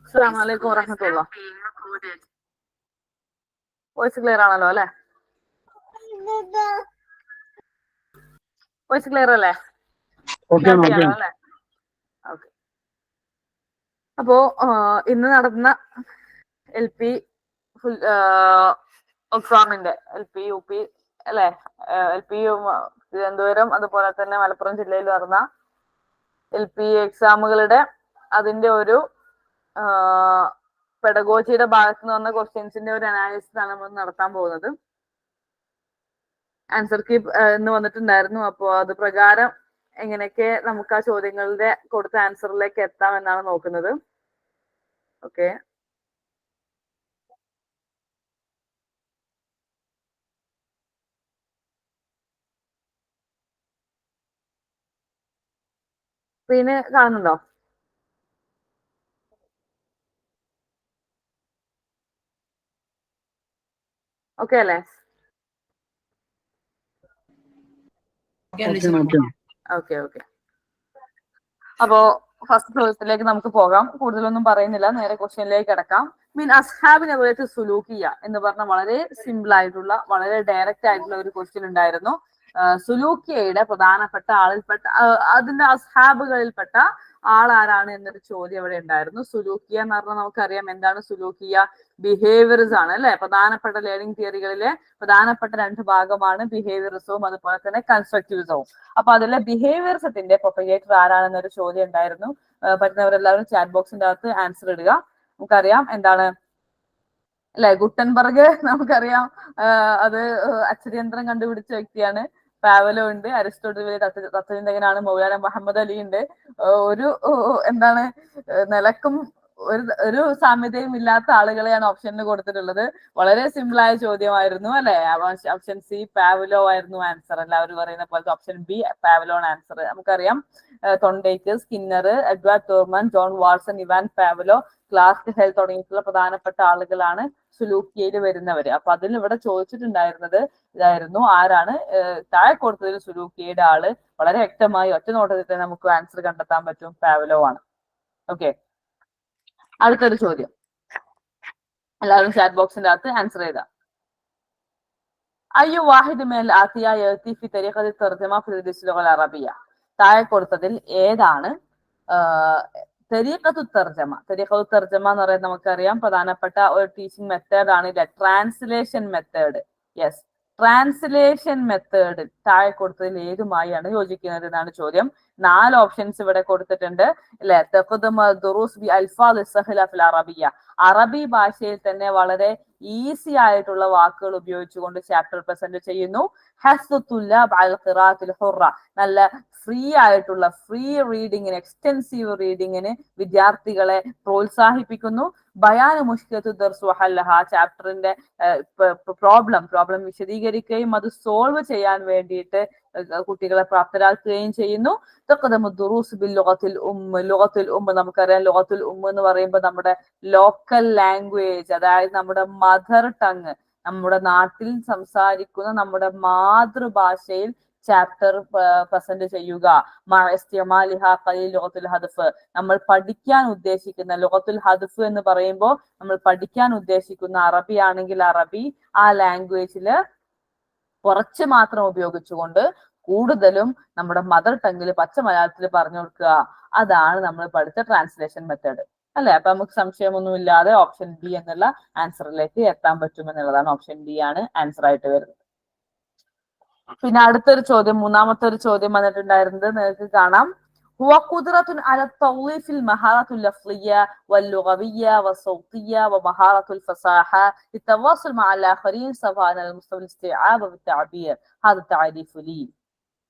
അസ്സലാമു അലൈക്കും വറഹ്മത്തുള്ളാഹി. വോയിസ് ക്ലിയർ ആണല്ലോ അല്ലെ? വോയിസ് ക്ലിയർ അല്ലേ? അല്ലേ? ഓക്കെ. അപ്പോ ഇന്ന് നടന്ന LP എക്സാമിന്റെ LP UP അല്ലെ, LP തിരുവനന്തപുരം അതുപോലെ തന്നെ മലപ്പുറം ജില്ലയിൽ നടന്ന LP എക്സാമുകളുടെ അതിന്റെ ഒരു പെഡഗോജിയുടെ ഭാഗത്ത് നിന്ന് വന്ന ക്വസ്റ്റ്യൻസിന്റെ ഒരു അനാലിസിസ് ആണ് നമ്മൾ നടത്താൻ പോകുന്നത്. ആൻസർ കീ എന്ന് വന്നിട്ടുണ്ടായിരുന്നു. അപ്പോൾ അത് പ്രകാരം എങ്ങനെയൊക്കെ നമുക്ക് ആ ചോദ്യങ്ങളുടെ കൊടുത്ത ആൻസറിലേക്ക് എത്താം എന്നാണ് നോക്കുന്നത്. ഓക്കെ. സ്ക്രീന് കാണുന്നുണ്ടോ? ഓക്കെ അല്ലേ? Okay okay. അപ്പോ ഫസ്റ്റ് ചോദ്യത്തിലേക്ക് നമുക്ക് പോകാം. കൂടുതലൊന്നും പറയുന്നില്ല, നേരെ ക്വസ്റ്റ്യനിലേക്ക് കിടക്കാം. മീൻ അസ്ഹാബിനെ കുറിച്ച് സുലൂക്കിയ എന്ന് പറഞ്ഞ വളരെ സിമ്പിൾ ആയിട്ടുള്ള വളരെ ഡയറക്റ്റ് ആയിട്ടുള്ള ഒരു ക്വസ്റ്റ്യൻ ഉണ്ടായിരുന്നു. സുലൂക്കിയയുടെ പ്രധാനപ്പെട്ട ആളിൽപ്പെട്ട അതിന്റെ അസ്ഹാബുകളിൽപ്പെട്ട ആളാരാണ് എന്നൊരു ചോദ്യം ഇവിടെ ഉണ്ടായിരുന്നു. സുലൂക്കിയ എന്ന് പറഞ്ഞാൽ നമുക്കറിയാം എന്താണ് സുലൂക്കിയ. ബിഹേവിയർസ് ആണ് അല്ലെ? പ്രധാനപ്പെട്ട ലേണിംഗ് തിയറികളിലെ പ്രധാനപ്പെട്ട രണ്ട് ഭാഗമാണ് ബിഹേവിയറിസവും അതുപോലെ തന്നെ കൺസ്ട്രക്റ്റിവിസവും. അപ്പൊ അതിലെ ബിഹേവിയറിസത്തിന്റെ പ്രൊപ്പഗേറ്റർ ആരാണെന്നൊരു ചോദ്യം ഉണ്ടായിരുന്നു. പറ്റുന്നവരെല്ലാവരും ചാറ്റ് ബോക്സിന്റെ അകത്ത് ആൻസർ ഇടുക. നമുക്കറിയാം എന്താണ് അല്ലെ, ഗുട്ടൻബർഗ് നമുക്കറിയാം, അത് അച്ചടിയന്ത്രം കണ്ടുപിടിച്ച വ്യക്തിയാണ്. പാവലോ ഉണ്ട്, അരിസ്റ്റോട്ടിൽ തത്വചിന്തകനാണ്, മൗലാന മുഹമ്മദ് അലി ഉണ്ട്. ഒരു എന്താണ് നിലക്കും ഒരു സാമ്യതയും ഇല്ലാത്ത ആളുകളെയാണ് ഓപ്ഷനിൽ കൊടുത്തിട്ടുള്ളത്. വളരെ സിമ്പിൾ ആയ ചോദ്യമായിരുന്നു അല്ലെ? ഓപ്ഷൻ സി പാവലോ ആയിരുന്നു ആൻസർ. എല്ലാവരും പറയുന്ന പോലത്തെ ഓപ്ഷൻ ബി പാവലോ ആണ് ആൻസർ. നമുക്കറിയാം Thorndike, Skinner, Edward Tolman, John Watson, Ivan Pavlov, Clark Hull തുടങ്ങിയിട്ടുള്ള പ്രധാനപ്പെട്ട ആളുകളാണ് സുലൂക്കിയയിൽ വരുന്നവര്. അപ്പൊ അതിൽ ഇവിടെ ചോദിച്ചിട്ടുണ്ടായിരുന്നത് ഇതായിരുന്നു, ആരാണ് താഴെ കൊടുത്തതിൽ സുലൂക്കിയയുടെ ആള്. വളരെ വ്യക്തമായി ഒറ്റ നോട്ടത്തിൽ നമുക്ക് ആൻസർ കണ്ടെത്താൻ പറ്റും, പാവലോ ആണ്. ഓക്കെ. അടുത്തൊരു ചോദ്യം, എല്ലാവരും ചാറ്റ് ബോക്സിന്റെ അകത്ത് ആൻസർ ചെയ്ത അയ്യോ വാഹിദ് മേൽ ആത്തിയ ഫി തരീഖത്തി തർജമ ഫി ലുഗൽ അറബിയ. താഴെ കൊടുത്തതിൽ ഏതാണ് തരീഖത്തു തർജമ? തരീഖത്തു തർജമ എന്ന് പറയുന്നത് നമുക്കറിയാം പ്രധാനപ്പെട്ട ഒരു ടീച്ചിങ് മെത്തേഡ് ആണ്. Translation method. Yes, translation method താഴെ കൊടുത്തതിൽ ഏതുമായാണ് യോജിക്കുന്നത് എന്നാണ് ചോദ്യം. 4 ഓപ്ഷൻസ് ഇവിടെ കൊടുത്തിട്ടുണ്ട് അല്ലെ? അറബി ഭാഷയിൽ തന്നെ വളരെ ഈസി ആയിട്ടുള്ള വാക്കുകൾ ഉപയോഗിച്ചുകൊണ്ട് ചാപ്റ്റർ പ്രസന്റ് ചെയ്യുന്നു. നല്ല ഫ്രീ ആയിട്ടുള്ള ഫ്രീ റീഡിങ്ങിന്, എക്സ്റ്റെൻസീവ് റീഡിങ്ങിന് വിദ്യാർത്ഥികളെ പ്രോത്സാഹിപ്പിക്കുന്നു. ബയാന് മുഷ്കിലത്തു ദർസു വഹല്ലഹ, ചാപ്റ്ററിന്റെ പ്രോബ്ലം വിശദീകരിക്കുകയും അത് സോൾവ് ചെയ്യാൻ വേണ്ടിയിട്ട് കുട്ടികളെ പ്രാപ്തരാക്കുകയും ചെയ്യുന്നു. ലുഗത്തുൽ ഉമ്മ, നമുക്കറിയാം ലുഗത്തുൽ ഉമ്മ എന്ന് പറയുമ്പോൾ നമ്മുടെ ലോക്കൽ ലാംഗ്വേജ്, അതായത് നമ്മുടെ മദർ ടങ്, നമ്മുടെ നാട്ടിൽ സംസാരിക്കുന്ന നമ്മുടെ മാതൃഭാഷയിൽ ചാപ്റ്റർ പ്രസന്റ് ചെയ്യുക. നമ്മൾ പഠിക്കാൻ ഉദ്ദേശിക്കുന്ന ലുഗത്തുൽ ഹദ്ഫ് എന്ന് പറയുമ്പോൾ നമ്മൾ പഠിക്കാൻ ഉദ്ദേശിക്കുന്ന അറബി ആണെങ്കിൽ അറബി, ആ ലാംഗ്വേജില് കുറച്ച് മാത്രം ഉപയോഗിച്ചുകൊണ്ട് കൂടുതലും നമ്മുടെ മദർ ടങ്ങിൽ പച്ച മലയാളത്തിൽ പറഞ്ഞു കൊടുക്കുക. അതാണ് നമ്മൾ പഠിച്ച ട്രാൻസ്ലേഷൻ മെത്തേഡ് അല്ലെ? അപ്പൊ നമുക്ക് സംശയമൊന്നും ഇല്ലാതെ ഓപ്ഷൻ ബി എന്നുള്ള ആൻസറിലേക്ക് എത്താൻ പറ്റുമെന്നുള്ളതാണ്. ഓപ്ഷൻ ബി ആണ് ആൻസർ ആയിട്ട് വരുന്നത്. പിന്നെ അടുത്തൊരു ചോദ്യം, മൂന്നാമത്തെ ഒരു ചോദ്യം വന്നിട്ടുണ്ടായിരുന്നത് നിങ്ങൾക്ക് കാണാം. هو قدرة على التوظيف المهارة اللفظية واللغوية والصوتية ومهارة الفصاحة للتواصل مع الآخرين سواء على مستوى الاستيعاب والتعبير. هذا التعريف لي.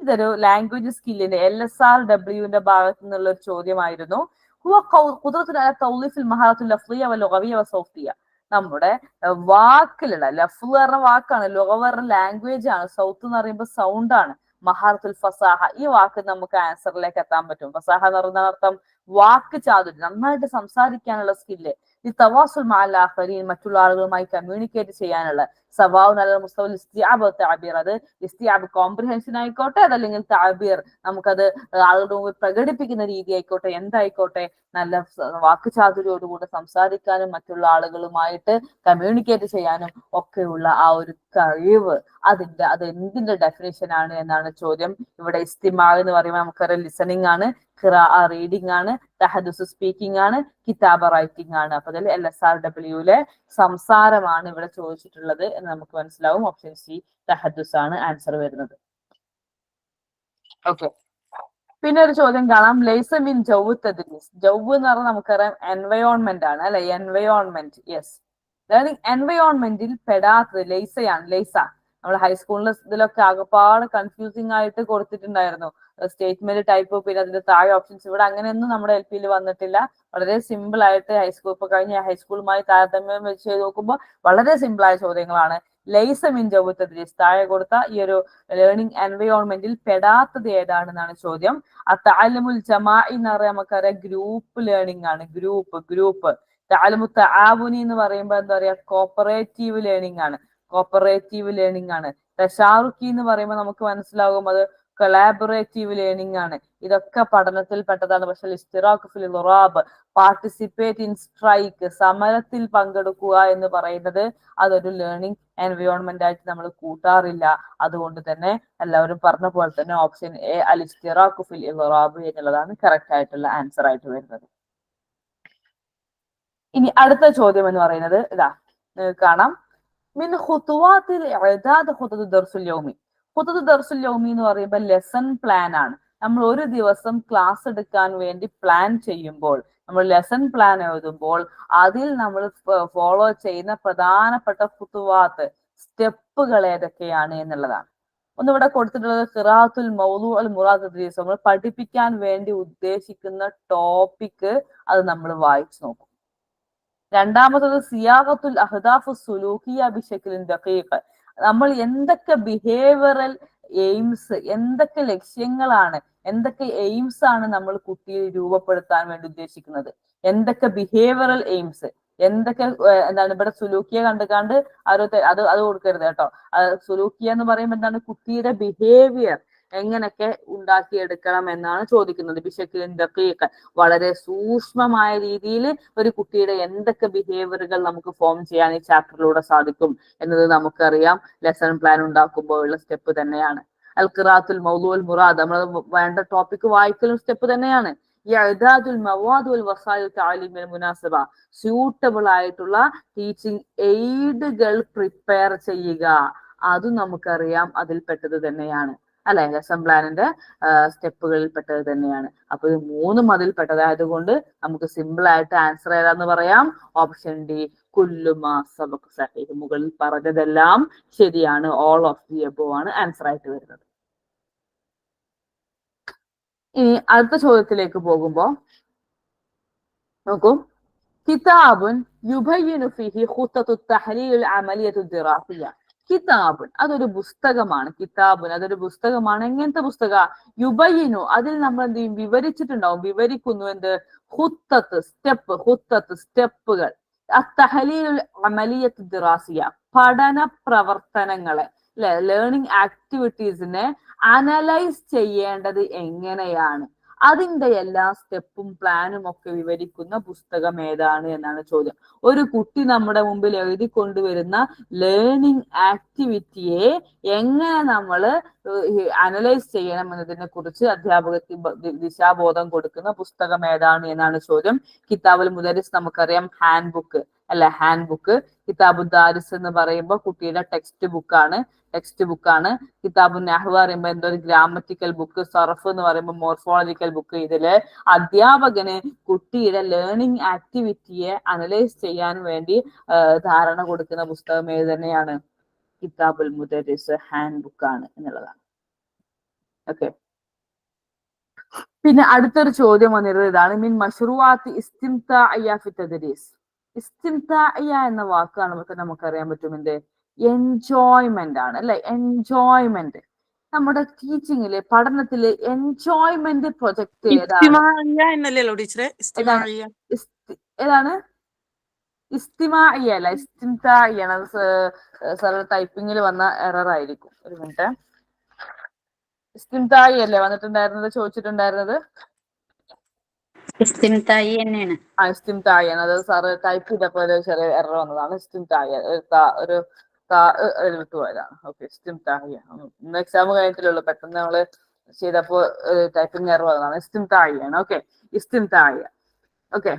ഇതൊരു ലാംഗ്വേജ് സ്കില്ലിന്റെ LSRW ഭാഗത്തു നിന്നുള്ള ഒരു ചോദ്യമായിരുന്നു. هو قدرة على التوظيف المهارة اللفظية واللغوية والصوتية. നമ്മുടെ വാക്കിലുള്ള ലഫ് പറഞ്ഞ വാക്കാണ്, ലുഗ പറഞ്ഞ ലാംഗ്വേജ് ആണ്, സൗത്ത് എന്ന് പറയുമ്പോൾ സൗണ്ട് ആണ്, മഹാറത്തുൽ ഫസാഹ ഈ വാക്ക് നമുക്ക് ആൻസറിലേക്ക് എത്താൻ പറ്റും. ഫസാഹ എന്ന് പറയുന്ന അർത്ഥം വാക്ക് ചാതുര്യം, നന്നായിട്ട് സംസാരിക്കാനുള്ള സ്കില്ല്, ഈ തവാസുൽ മഅൽ ആഖരീൻ, മറ്റുള്ള ആളുകളുമായി കമ്മ്യൂണിക്കേറ്റ് ചെയ്യാനുള്ള, സവാഉൻ അലൽ മുസ്തവൽ ഇസ്തിആബ് തഅബീർ, അത് ഇസ്തിആബ് കോംപ്രിഹെൻഷൻ ആയിക്കോട്ടെ, അതല്ലെങ്കിൽ തഅബീർ നമുക്കത് ആളുകളുടെ മുമ്പിൽ പ്രകടിപ്പിക്കുന്ന രീതി ആയിക്കോട്ടെ, എന്തായിക്കോട്ടെ, നല്ല വാക്ക് ചാതുര്യോടുകൂടെ സംസാരിക്കാനും മറ്റുള്ള ആളുകളുമായിട്ട് കമ്മ്യൂണിക്കേറ്റ് ചെയ്യാനും ഒക്കെയുള്ള ആ ഒരു കഴിവ്, അത് എന്തിന്റെ ഡെഫിനേഷൻ ആണ് എന്നാണ് ചോദ്യം. ഇവിടെ ഇസ്തിമാ എന്ന് പറയുമ്പോൾ നമുക്കറിയാം ലിസണിങ് ആണ്, ഖിറാഅ റീഡിംഗ് ആണ്, തഹദ്ദുസ് സ്പീക്കിംഗ് ആണ്, കിതാബ റൈറ്റിംഗ് ആണ്. അപ്പൊ അതിൽ LSRWലെ സംസാരമാണ് ഇവിടെ ചോദിച്ചിട്ടുള്ളത് എന്ന് നമുക്ക് മനസ്സിലാവും. ഓപ്ഷൻ സി തഹദ്ദുസ് ആണ് ആൻസർ വരുന്നത്. ഓക്കെ, പിന്നെ ഒരു ചോദ്യം കാണാം, ലൈസ മിൻ ജൗവ് തദ്രീസ്. ജൗവ് എന്ന് പറഞ്ഞാൽ നമുക്കറിയാം എൻവയോൺമെന്റ് ആണ് അല്ലെ, എൻവയോൺമെന്റ്. യെസ്, ലേണിംഗ് എൻവയോൺമെന്റിൽ പെടാത്തത് ലൈസയാണ്. ലൈസ നമ്മൾ ഹൈസ്കൂളിലെ ഇതിലൊക്കെ ആകെപ്പാട് കൺഫ്യൂസിംഗ് ആയിട്ട് കൊടുത്തിട്ടുണ്ടായിരുന്നു, സ്റ്റേറ്റ്മെന്റ് ടൈപ്പ്, പിന്നെ അതിന്റെ താഴെ ഓപ്ഷൻസ്. ഇവിടെ അങ്ങനെയൊന്നും നമ്മുടെ LP വന്നിട്ടില്ല. വളരെ സിമ്പിൾ ആയിട്ട് ഹൈസ്കൂൾ, ഇപ്പൊ കഴിഞ്ഞ ഹൈസ്കൂളുമായി താരതമ്യം വെച്ച് ചെയ്ത് നോക്കുമ്പോൾ വളരെ സിമ്പിൾ ആയ ചോദ്യങ്ങളാണ്. ലൈസ മിൻ ജൗവ് തദ്രീസ്, താഴെ കൊടുത്ത ഈ ഒരു ലേണിംഗ് എൻവയോൺമെന്റിൽ പെടാത്തത് ഏതാണെന്നാണ് ചോദ്യം. തഅല്ലുമുൽ ജമാഇ എന്ന് പറയാൻ നമുക്കറിയാം ഗ്രൂപ്പ് ലേണിംഗ് ആണ്, ഗ്രൂപ്പ്. തഅല്ലുമു തആവുനി എന്ന് പറയുമ്പോൾ എന്താ പറയാ, കോപ്പറേറ്റീവ് ലേണിംഗ് ആണ്, തശാറുക്കി എന്ന് പറയുമ്പോൾ നമുക്ക് മനസ്സിലാകും അത് കൊളാബറേറ്റീവ് ലേണിംഗ് ആണ്. ഇതൊക്കെ പഠനത്തിൽ പെട്ടതാണ്. പക്ഷെ ഇസ്തിറാഖ് ഫിൽ ഇദ്റാബ്, പാർട്ടിസിപ്പേറ്റ് ഇൻ സ്ട്രൈക്ക്, സമരത്തിൽ പങ്കെടുക്കുക എന്ന് പറയുന്നത് അതൊരു ലേണിംഗ് എൻവയോൺമെന്റ് ആയിട്ട് നമ്മൾ കൂട്ടാറില്ല. അതുകൊണ്ട് തന്നെ എല്ലാവരും പറഞ്ഞ പോലെ തന്നെ ഓപ്ഷൻ എ അൽ ഇസ്തിറാഖ് ഫിൽ ഇദ്റാബ് എന്നുള്ളതാണ് കറക്റ്റ് ആയിട്ടുള്ള ആൻസർ ആയിട്ട് വരുന്നത്. ഇനി അടുത്ത ചോദ്യം എന്ന് പറയുന്നത് ഇതാ കാണാം, മിൻ ഖുതുവാത്തിൽ ഇഅദാദ് ഖുതുദ് ദർസുൽ യൗമി. ഖുതുദ് ദർസുൽ യൗമി എന്ന് പറയുമ്പോൾ ലെസൺ പ്ലാൻ ആണ്. നമ്മൾ ഒരു ദിവസം ക്ലാസ് എടുക്കാൻ വേണ്ടി പ്ലാൻ ചെയ്യുമ്പോൾ, നമ്മൾ ലെസൺ പ്ലാൻ എഴുതുമ്പോൾ അതിൽ നമ്മൾ ഫോളോ ചെയ്യുന്ന പ്രധാനപ്പെട്ട ഖുതുവാത്ത്, സ്റ്റെപ്പുകൾ ഏതൊക്കെയാണ് എന്നുള്ളതാണ്. ഒന്നിവിടെ കൊടുത്തിട്ടുള്ളത് ഖിറാഅത്തുൽ മൗദൂ അൽ മുറാദ് തദ്രീസ്, നമ്മൾ പഠിപ്പിക്കാൻ വേണ്ടി ഉദ്ദേശിക്കുന്ന ടോപ്പിക് അത് നമ്മൾ വായിച്ചു നോക്കും. രണ്ടാമത്തത് സിയാഖത്തുൽ അഹ്ദാഫു സുലൂക്കിയ ബിശക്ലിൻ ദഖീഖ്, നമ്മൾ എന്തൊക്കെ ബിഹേവിയറൽ എയിംസ്, എന്തൊക്കെ ലക്ഷ്യങ്ങളാണ്, എന്തൊക്കെ എയിംസ് ആണ് നമ്മൾ കുട്ടിയെ രൂപപ്പെടുത്താൻ വേണ്ടി ഉദ്ദേശിക്കുന്നത്, എന്തൊക്കെ ബിഹേവിയറൽ എയിംസ്, എന്തൊക്കെ എന്താണ് ഇവിടെ സുലൂക്കിയ കണ്ടുകാണ്ട് അത് കൊടുക്കരുത് കേട്ടോ. സുലൂക്കിയ എന്ന് പറയുമ്പോൾ എന്താണ്, കുട്ടിയുടെ ബിഹേവിയർ എങ്ങനെയൊക്കെ ഉണ്ടാക്കിയെടുക്കണം എന്നാണ് ചോദിക്കുന്നത്. ബിശക്ലിൻ ദഖീഖ്, വളരെ സൂക്ഷ്മമായ രീതിയിൽ ഒരു കുട്ടിയുടെ എന്തൊക്കെ ബിഹേവിയറുകൾ നമുക്ക് ഫോം ചെയ്യാൻ ഈ ചാപ്റ്ററിലൂടെ സാധിക്കും എന്നത് നമുക്കറിയാം. ലെസൺ പ്ലാൻ ഉണ്ടാക്കുമ്പോഴുള്ള സ്റ്റെപ്പ് തന്നെയാണ്. അൽ ഖിറാഅത്തുൽ മൗദൂ അൽ മുറാദ്, നമ്മൾ വേണ്ട ടോപ്പിക് വായിക്കലും സ്റ്റെപ്പ് തന്നെയാണ്. സ്യൂട്ടബിൾ ആയിട്ടുള്ള ടീച്ചിങ് എയ്ഡുകൾ പ്രിപ്പയർ ചെയ്യുക, അതും നമുക്കറിയാം അതിൽപ്പെട്ടത് തന്നെയാണ് അല്ലെ, ലെസൺ പ്ലാനിന്റെ സ്റ്റെപ്പുകളിൽ പെട്ടത് തന്നെയാണ്. അപ്പൊ ഇത് മൂന്നും അതിൽപ്പെട്ടതായതുകൊണ്ട് നമുക്ക് സിമ്പിൾ ആയിട്ട് ആൻസർ ഏതാന്ന് പറയാം, ഓപ്ഷൻ ഡി കുല്ലുമാ സബഖ സഹീഹ്. മുകളിൽ പറഞ്ഞതെല്ലാം ശരിയാണ്, ഓൾ ഓഫ് ദി അബോവ് ആണ് ആൻസർ ആയിട്ട് വരുന്നത്. ഇനി അടുത്ത ചോദ്യത്തിലേക്ക് പോകുമ്പോ നോക്കൂ, കിതാബുൻ യുബയ്യിനു ഫീഹി ഖുത്തത്തു തഹ്ലീൽ അമലിയത്തു ദിറാസിയ. കിതാബുൻ അതൊരു പുസ്തകമാണ്, കിതാബുൻ അതൊരു പുസ്തകമാണ്. എങ്ങനത്തെ പുസ്തക? യുബയ്യിനു, അതിൽ നമ്മൾ എന്ത് ചെയ്യും, വിവരിച്ചിട്ടുണ്ടാവും, വിവരിക്കുന്നു എന്ത്, ഖുത്തത്ത് സ്റ്റെപ്പുകൾ, തഹ്ലീൽ അമലിയത്തു ദിറാസിയ പഠന പ്രവർത്തനങ്ങളെ, ലേണിംഗ് ആക്ടിവിറ്റീസിനെ അനലൈസ് ചെയ്യേണ്ടത് എങ്ങനെയാണ്, അതിന്റെ എല്ലാ സ്റ്റെപ്പും പ്ലാനും ഒക്കെ വിവരിക്കുന്ന പുസ്തകം ഏതാണ് എന്നാണ് ചോദ്യം. ഒരു കുട്ടി നമ്മുടെ മുമ്പിൽ എഴുതി കൊണ്ടുവരുന്ന ലേണിംഗ് ആക്ടിവിറ്റിയെ എങ്ങനെ നമ്മൾ അനലൈസ് ചെയ്യണം എന്നതിനെ കുറിച്ച് അധ്യാപകർക്ക് ദിശാബോധം കൊടുക്കുന്ന പുസ്തകം ഏതാണ് എന്നാണ് ചോദ്യം. കിതാബുൽ മുദരിസ് നമുക്കറിയാം ഹാൻഡ് ബുക്ക് അല്ലെ, ഹാൻഡ് ബുക്ക്. കിതാബുൽ ദാരിസ് എന്ന് പറയുമ്പോൾ കുട്ടിയുടെ ടെക്സ്റ്റ് ബുക്കാണ്. കിതാബുൽ നഹ്വ് പറയുമ്പോൾ എന്തോ ഒരു ഗ്രാമറ്റിക്കൽ ബുക്ക്. സർഫ് എന്ന് പറയുമ്പോൾ മോർഫോളജിക്കൽ ബുക്ക്. ഇതില് അധ്യാപകന് കുട്ടിയുടെ ലേണിംഗ് ആക്ടിവിറ്റിയെ അനലൈസ് ചെയ്യാൻ വേണ്ടി ധാരണ കൊടുക്കുന്ന പുസ്തകം ഏത് തന്നെയാണ്, കിതാബുൽ മുദരിസ് ഹാൻഡ് ബുക്കാണ് എന്നുള്ളതാണ്. ഓക്കെ, പിന്നെ അടുത്തൊരു ചോദ്യം വന്നിരുന്നത് ഇതാണ്, മിൻ മശ്റൂഅത്തി ഇസ്തിംതാഇയ ഫി തദ്രീസ്. ഇസ്തിംതാഇയ എന്ന വാക്കാണ് നമുക്കറിയാൻ പറ്റും എന്ത്, എൻജോയ്മെന്റ് ആണ് അല്ലെ, എൻജോയ്മെന്റ്. നമ്മുടെ ടീച്ചിങ്ങില് പഠനത്തില് എൻജോയ്മെന്റ് പ്രൊജക്ട് ഏതാണ്? ഏതാണ്? ഇസ്തിമാഇയ അല്ല, ഇസ്തിംതാഇയാണ്. അത് ടൈപ്പിങ്ങിൽ വന്ന എറർ ആയിരിക്കും. ഒരു മിനിറ്റ്. ഇസ്തിംതാഇ അല്ലേ വന്നിട്ടുണ്ടായിരുന്നത്, ചോദിച്ചിട്ടുണ്ടായിരുന്നത്? ഇസ്തിംതാഇ തന്നെയാണ്. ഇസ്തിംതാഇയാണ്. അത് സാറ് ടൈപ്പ് ചെയ്തപ്പോൾ ഒരു ചെറിയ എറർ വന്നതാണ്. ഇസ്തിംതാഇ ഒരു വിട്ടുപോയതാണ്. ഓക്കെ, ഇസ്തിംതാഇയ. ഇന്ന് എക്സാം കഴിഞ്ഞിട്ടുള്ളൂ, പെട്ടെന്ന് നമ്മള് ചെയ്തപ്പോ ടൈപ്പിംഗ് എറർ വന്നതാണ്. ഇസ്തിംതാഇയാണ്. ഓക്കെ, ഇസ്തിംതാഇയ. ഓക്കെ,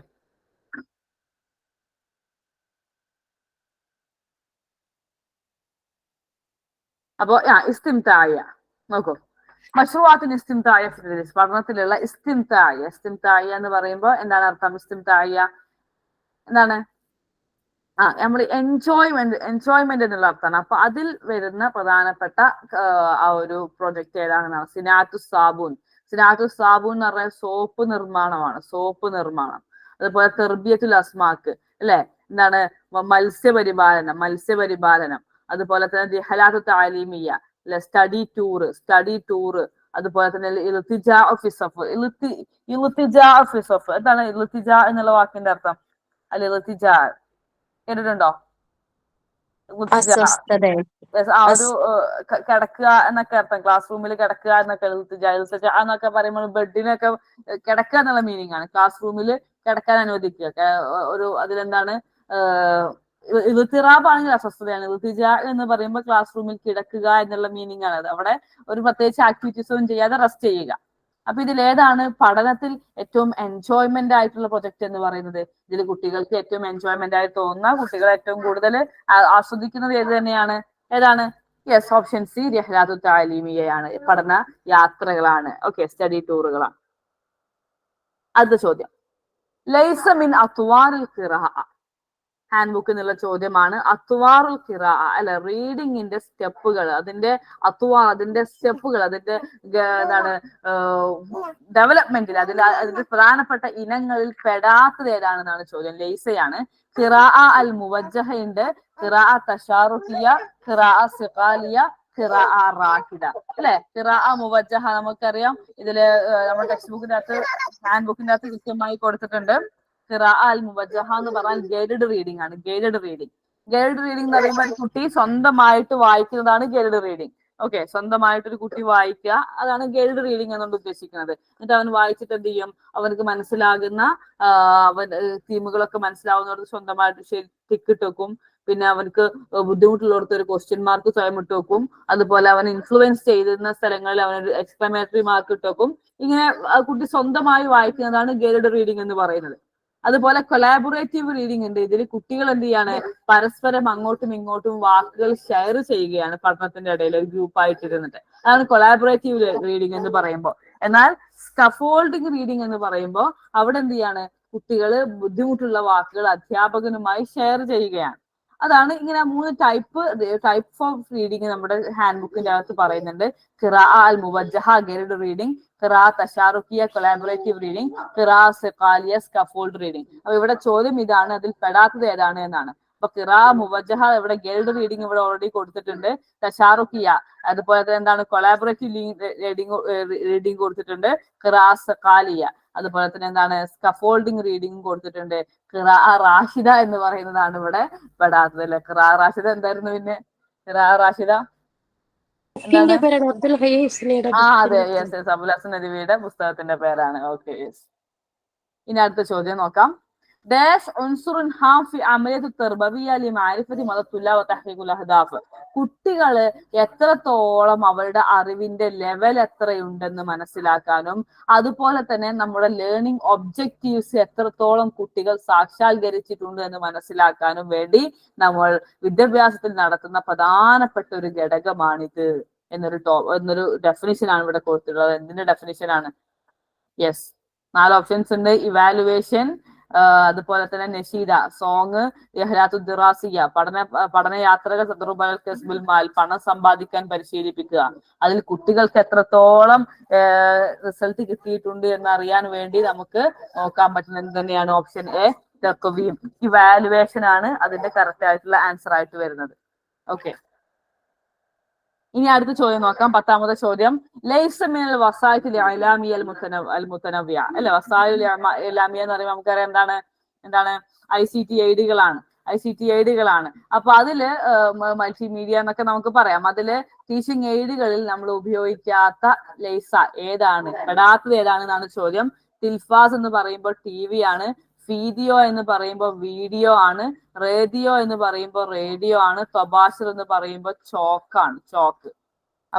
അപ്പോ ഇസ്തിംതാഇയ നോക്കൂ. മഷ്റൂഅത്തുൽ ഇസ്തിംതാഇയ പഠനത്തിലുള്ള ഇസ്തിംതാഇയ എന്ന് പറയുമ്പോൾ എന്താണ് അർത്ഥം? ഇസ്തിംതാഇയ എന്താണ്? നമ്മൾ എൻജോയ്മെന്റ് എന്നുള്ള അർത്ഥമാണ്. അപ്പൊ അതിൽ വരുന്ന പ്രധാനപ്പെട്ട ആ ഒരു പ്രൊജക്ട് ഏതാണെന്നാണ് സിനാത്തു സാബൂൻ. സിനാത്തു സാബൂൻ എന്ന് പറഞ്ഞാൽ സോപ്പ് നിർമ്മാണമാണ്, സോപ്പ് നിർമ്മാണം. അതുപോലെ തെർബിയത്തുൽ അസ്മാക്ക് അല്ലെ, എന്താണ്? മത്സ്യപരിപാലനം. അതുപോലെ തന്നെ ദിഹലാത്തു താലീമിയ അല്ലെ, സ്റ്റഡി ടൂർ. അതുപോലെ തന്നെ എന്താണ് ഇൽത്തിജ എന്നുള്ള വാക്കിന്റെ അർത്ഥം? ഇൽത്തിജ കേട്ടിട്ടുണ്ടോ? ആ ഒരു കിടക്കുക എന്നൊക്കെ അർത്ഥം, ക്ലാസ് റൂമിൽ കിടക്കുക എന്നൊക്കെ. എന്നൊക്കെ പറയുമ്പോൾ ബെഡിനൊക്കെ കിടക്കുക എന്നുള്ള മീനിങ് ആണ്. ക്ലാസ് റൂമിൽ കിടക്കാൻ അനുവദിക്കുക. ഒരു അതിലെന്താണ് ഇൽത്തിറാബാണെങ്കിൽ അസ്വസ്ഥതയാണ്. ഇൽത്തിജ എന്ന് പറയുമ്പോൾ ക്ലാസ് റൂമിൽ കിടക്കുക എന്നുള്ള മീനിങ് ആണ്. അവിടെ ഒരു പ്രത്യേകിച്ച് ആക്ടിവിറ്റീസ് ഒന്നും ചെയ്യാതെ റെസ്റ്റ് ചെയ്യുക. അപ്പൊ ഇതിൽ ഏതാണ് പഠനത്തിൽ ഏറ്റവും എൻജോയ്മെന്റ് ആയിട്ടുള്ള പ്രൊജക്ട് എന്ന് പറയുന്നത്? ഇതിൽ കുട്ടികൾക്ക് ഏറ്റവും എൻജോയ്മെന്റ് ആയി തോന്നുന്ന, കുട്ടികൾ ഏറ്റവും കൂടുതൽ ആസ്വദിക്കുന്നത് ഏത് തന്നെയാണ്? ഏതാണ്? യെസ്, ഓപ്ഷൻ സി, റിഹ്ലാത്തു താലീമിയയാണ്. പഠന യാത്രകളാണ്. ഓക്കെ, സ്റ്റഡി ടൂറുകളാണ്. അടുത്ത ചോദ്യം, ലൈസ മിൻ അത്വാറിൽ ഖിറാഅ. ഹാൻഡ് ബുക്ക് എന്നുള്ള ചോദ്യമാണ്. അത്വാറുൽ ഖിറാഅ അല്ലെ, റീഡിങ്ങിന്റെ സ്റ്റെപ്പുകൾ, അതിന്റെ സ്റ്റെപ്പുകൾ, അതിന്റെ എന്താണ് ഡെവലപ്മെന്റിൽ അതിന്റെ പ്രധാനപ്പെട്ട ഇനങ്ങളിൽ പെടാത്തത് ഏതാണെന്നാണ് ചോദ്യം. ലൈസയാണ്. ഖിറാഅ അൽ മുവജ്ജഹയുണ്ട്, ഖിറാഅ തശാറുഹിയ, ഖിറാഅ സിഖാലിയ, ഖിറാഅ റാഹിദ അല്ലെ. ഖിറാഅ മുവജ്ജഹ നമുക്കറിയാം, ഇതില് നമ്മുടെ ടെക്സ്റ്റ് ബുക്കിന്റെ അകത്ത്, ഹാൻഡ് ബുക്കിന്റെ അകത്ത് കൃത്യമായി കൊടുത്തിട്ടുണ്ട്. ഖിറാഅ അൽ മുവജ്ജഹ എന്ന് പറഞ്ഞാൽ ഗൈഡഡ് റീഡിംഗ് ആണ്. ഗൈഡഡ് റീഡിംഗ് എന്ന് പറയുമ്പോൾ കുട്ടി സ്വന്തമായിട്ട് വായിക്കുന്നതാണ് ഗൈഡഡ് റീഡിംഗ്. ഓക്കെ, സ്വന്തമായിട്ടൊരു കുട്ടി വായിക്കുക, അതാണ് ഗൈഡഡ് റീഡിംഗ് എന്നുകൊണ്ട് ഉദ്ദേശിക്കുന്നത്. എന്നിട്ട് അവൻ വായിച്ചിട്ട് എന്ത് ചെയ്യും? അവനക്ക് മനസ്സിലാകുന്ന തീമുകളൊക്കെ മനസ്സിലാവുന്നവർക്ക് സ്വന്തമായിട്ട് ടിക്കിട്ട് വെക്കും. പിന്നെ അവർക്ക് ബുദ്ധിമുട്ടുള്ളവർക്ക് ഒരു ക്വസ്റ്റ്യൻ മാർക്ക് സ്വയം ഇട്ട് വെക്കും. അതുപോലെ അവൻ ഇൻഫ്ലുവൻസ് ചെയ്യുന്ന സ്ഥലങ്ങളിൽ അവനൊരു എക്സ്ക്ലമേറ്ററി മാർക്ക് ഇട്ട് വെക്കും. ഇങ്ങനെ കുട്ടി സ്വന്തമായി വായിക്കുന്നതാണ് ഗൈഡഡ് റീഡിംഗ് എന്ന് പറയുന്നത്. അതുപോലെ കൊലാബറേറ്റീവ് റീഡിംഗ് ഉണ്ട്. ഇതിൽ കുട്ടികൾ എന്ത് ചെയ്യാണ്? പരസ്പരം അങ്ങോട്ടും ഇങ്ങോട്ടും വാക്കുകൾ ഷെയർ ചെയ്യുകയാണ് പഠനത്തിന്റെ ഇടയിൽ, ഒരു ഗ്രൂപ്പായിട്ട് ഇരുന്നിട്ട്. അതാണ് കൊലാബറേറ്റീവ് റീഡിംഗ് എന്ന് പറയുമ്പോൾ. എന്നാൽ സ്കഫോൾഡിംഗ് റീഡിംഗ് എന്ന് പറയുമ്പോൾ അവിടെ എന്ത് ചെയ്യാണ്? കുട്ടികൾ ബുദ്ധിമുട്ടുള്ള വാക്കുകൾ അധ്യാപകനുമായി ഷെയർ ചെയ്യുകയാണ്. അതാണ് ഇങ്ങനെ 3 ടൈപ്പ് ഓഫ് റീഡിംഗ് നമ്മുടെ ഹാൻഡ് ബുക്കിന്റെ അകത്ത് പറയുന്നുണ്ട്. ഖിറാഅ അൽ മുവജ്ജഹ ഗൈഡഡ് റീഡിംഗ്, ഖിറാഅ തശാറുഹിയ കൊളാബറേറ്റീവ് റീഡിംഗ്, ഖിറാഅ സിഖാലിയ സ്കഫോൾഡ് റീഡിംഗ്. അപ്പൊ ഇവിടെ ചോദ്യം ഇതാണ്, അതിൽ പെടാത്തത് ഏതാണ് എന്നാണ്. അപ്പൊ ഖിറാഅ മുവജ്ജഹ ഇവിടെ ഗൈഡഡ് റീഡിംഗ് ഇവിടെ ഓൾറെഡി കൊടുത്തിട്ടുണ്ട്. തശാറുഹിയ അതുപോലെ തന്നെ എന്താണ് കൊളാബറേറ്റീവ് റീഡിംഗ് കൊടുത്തിട്ടുണ്ട്. ഖിറാഅ സിഖാലിയ അതുപോലെ തന്നെ എന്താണ് സ്കഫോൾഡിംഗ് റീഡിംഗ് കൊടുത്തിട്ടുണ്ട്. ഖിറാഅ റാഷിദ എന്ന് പറയുന്നതാണ് ഇവിടെ പെടാത്തത് അല്ലെ. ഖിറാഅ റാഷിദ എന്തായിരുന്നു പിന്നെ? ഖിറാഅ റാഷിദ അതെ, യെസ്, അബുൽ ഹസൻ നദ്വിയുടെ പുസ്തകത്തിന്റെ പേരാണ്. Okay, yes. ഇനി അടുത്ത ചോദ്യം നോക്കാം. ഡാഷ് ഉൻസുറുൻ ഹാം ഫി അമലിയത്തു തർബവിയ്യ ലിമഅരിഫതി മദത്തുല്ലാ വതഹ്ഖീഖുൽ അഹ്ദാഫ്. കുട്ടികള് എത്രത്തോളം അവരുടെ അറിവിന്റെ ലെവൽ എത്രയുണ്ടെന്ന് മനസ്സിലാക്കാനും അതുപോലെ തന്നെ നമ്മുടെ ലേണിംഗ് ഒബ്ജക്റ്റീവ്സ് എത്രത്തോളം കുട്ടികൾ സാക്ഷാത്കരിച്ചിട്ടുണ്ട് എന്ന് മനസ്സിലാക്കാനും വേണ്ടി നമ്മൾ വിദ്യാഭ്യാസത്തിൽ നടത്തുന്ന പ്രധാനപ്പെട്ട ഒരു ഘടകമാണിത് എന്നൊരു ഡെഫിനിഷൻ ആണ് ഇവിടെ കൊടുത്തിട്ടുള്ളത്. എന്തിന്റെ ഡെഫിനിഷൻ ആണ്? യെസ്, 4 ഓപ്ഷൻസ് ഉണ്ട്. ഇവാലുവേഷൻ, അതുപോലെ തന്നെ നഷീദ സോങ്, ദിറാസിയ പഠനയാത്രകൾ, തദ്റുബൽ കസ്ബുൽ മാൽ പണം സമ്പാദിക്കാൻ പരിശീലിപ്പിക്കുക. അതിൽ കുട്ടികൾക്ക് എത്രത്തോളം റിസൾട്ട് കിട്ടിയിട്ടുണ്ട് എന്ന് അറിയാൻ വേണ്ടി നമുക്ക് നോക്കാൻ പറ്റുന്ന എന്ത് തന്നെയാണ്? ഓപ്ഷൻ എ, തഖ്വീം, ഇവാലുവേഷൻ ആണ് അതിന്റെ കറക്റ്റ് ആയിട്ടുള്ള ആൻസർ ആയിട്ട് വരുന്നത്. ഓക്കെ, ഇനി അടുത്ത ചോദ്യം നോക്കാം. 10ാമത്തെ ചോദ്യം. ലൈസ മിനൽ വസായിൽ ഇലാമിയ അൽ മുത്തനവ്യ അല്ലെ. വസായിൽ ഇലാമിയ എന്ന് പറയുമ്പോൾ നമുക്കറിയാം എന്താണ് ICT എയ്ഡുകളാണ്. ICT എയ്ഡുകളാണ്. അപ്പൊ അതില് മൾട്ടിമീഡിയ എന്നൊക്കെ നമുക്ക് പറയാം. അതില് ടീച്ചിങ് എയ്ഡുകളിൽ നമ്മൾ ഉപയോഗിക്കാത്ത ലൈസ ഏതാണ്, പെടാത്തത് ഏതാണെന്നാണ് ചോദ്യം. ടിൽഫാസ് എന്ന് പറയുമ്പോൾ TV ആണ്. വീഡിയോ എന്ന് പറയുമ്പോൾ വീഡിയോ ആണ്. റേഡിയോ എന്ന് പറയുമ്പോൾ റേഡിയോ ആണ്. തബാഷിർ എന്ന് പറയുമ്പോൾ ചോക്കാണ്, ചോക്ക്.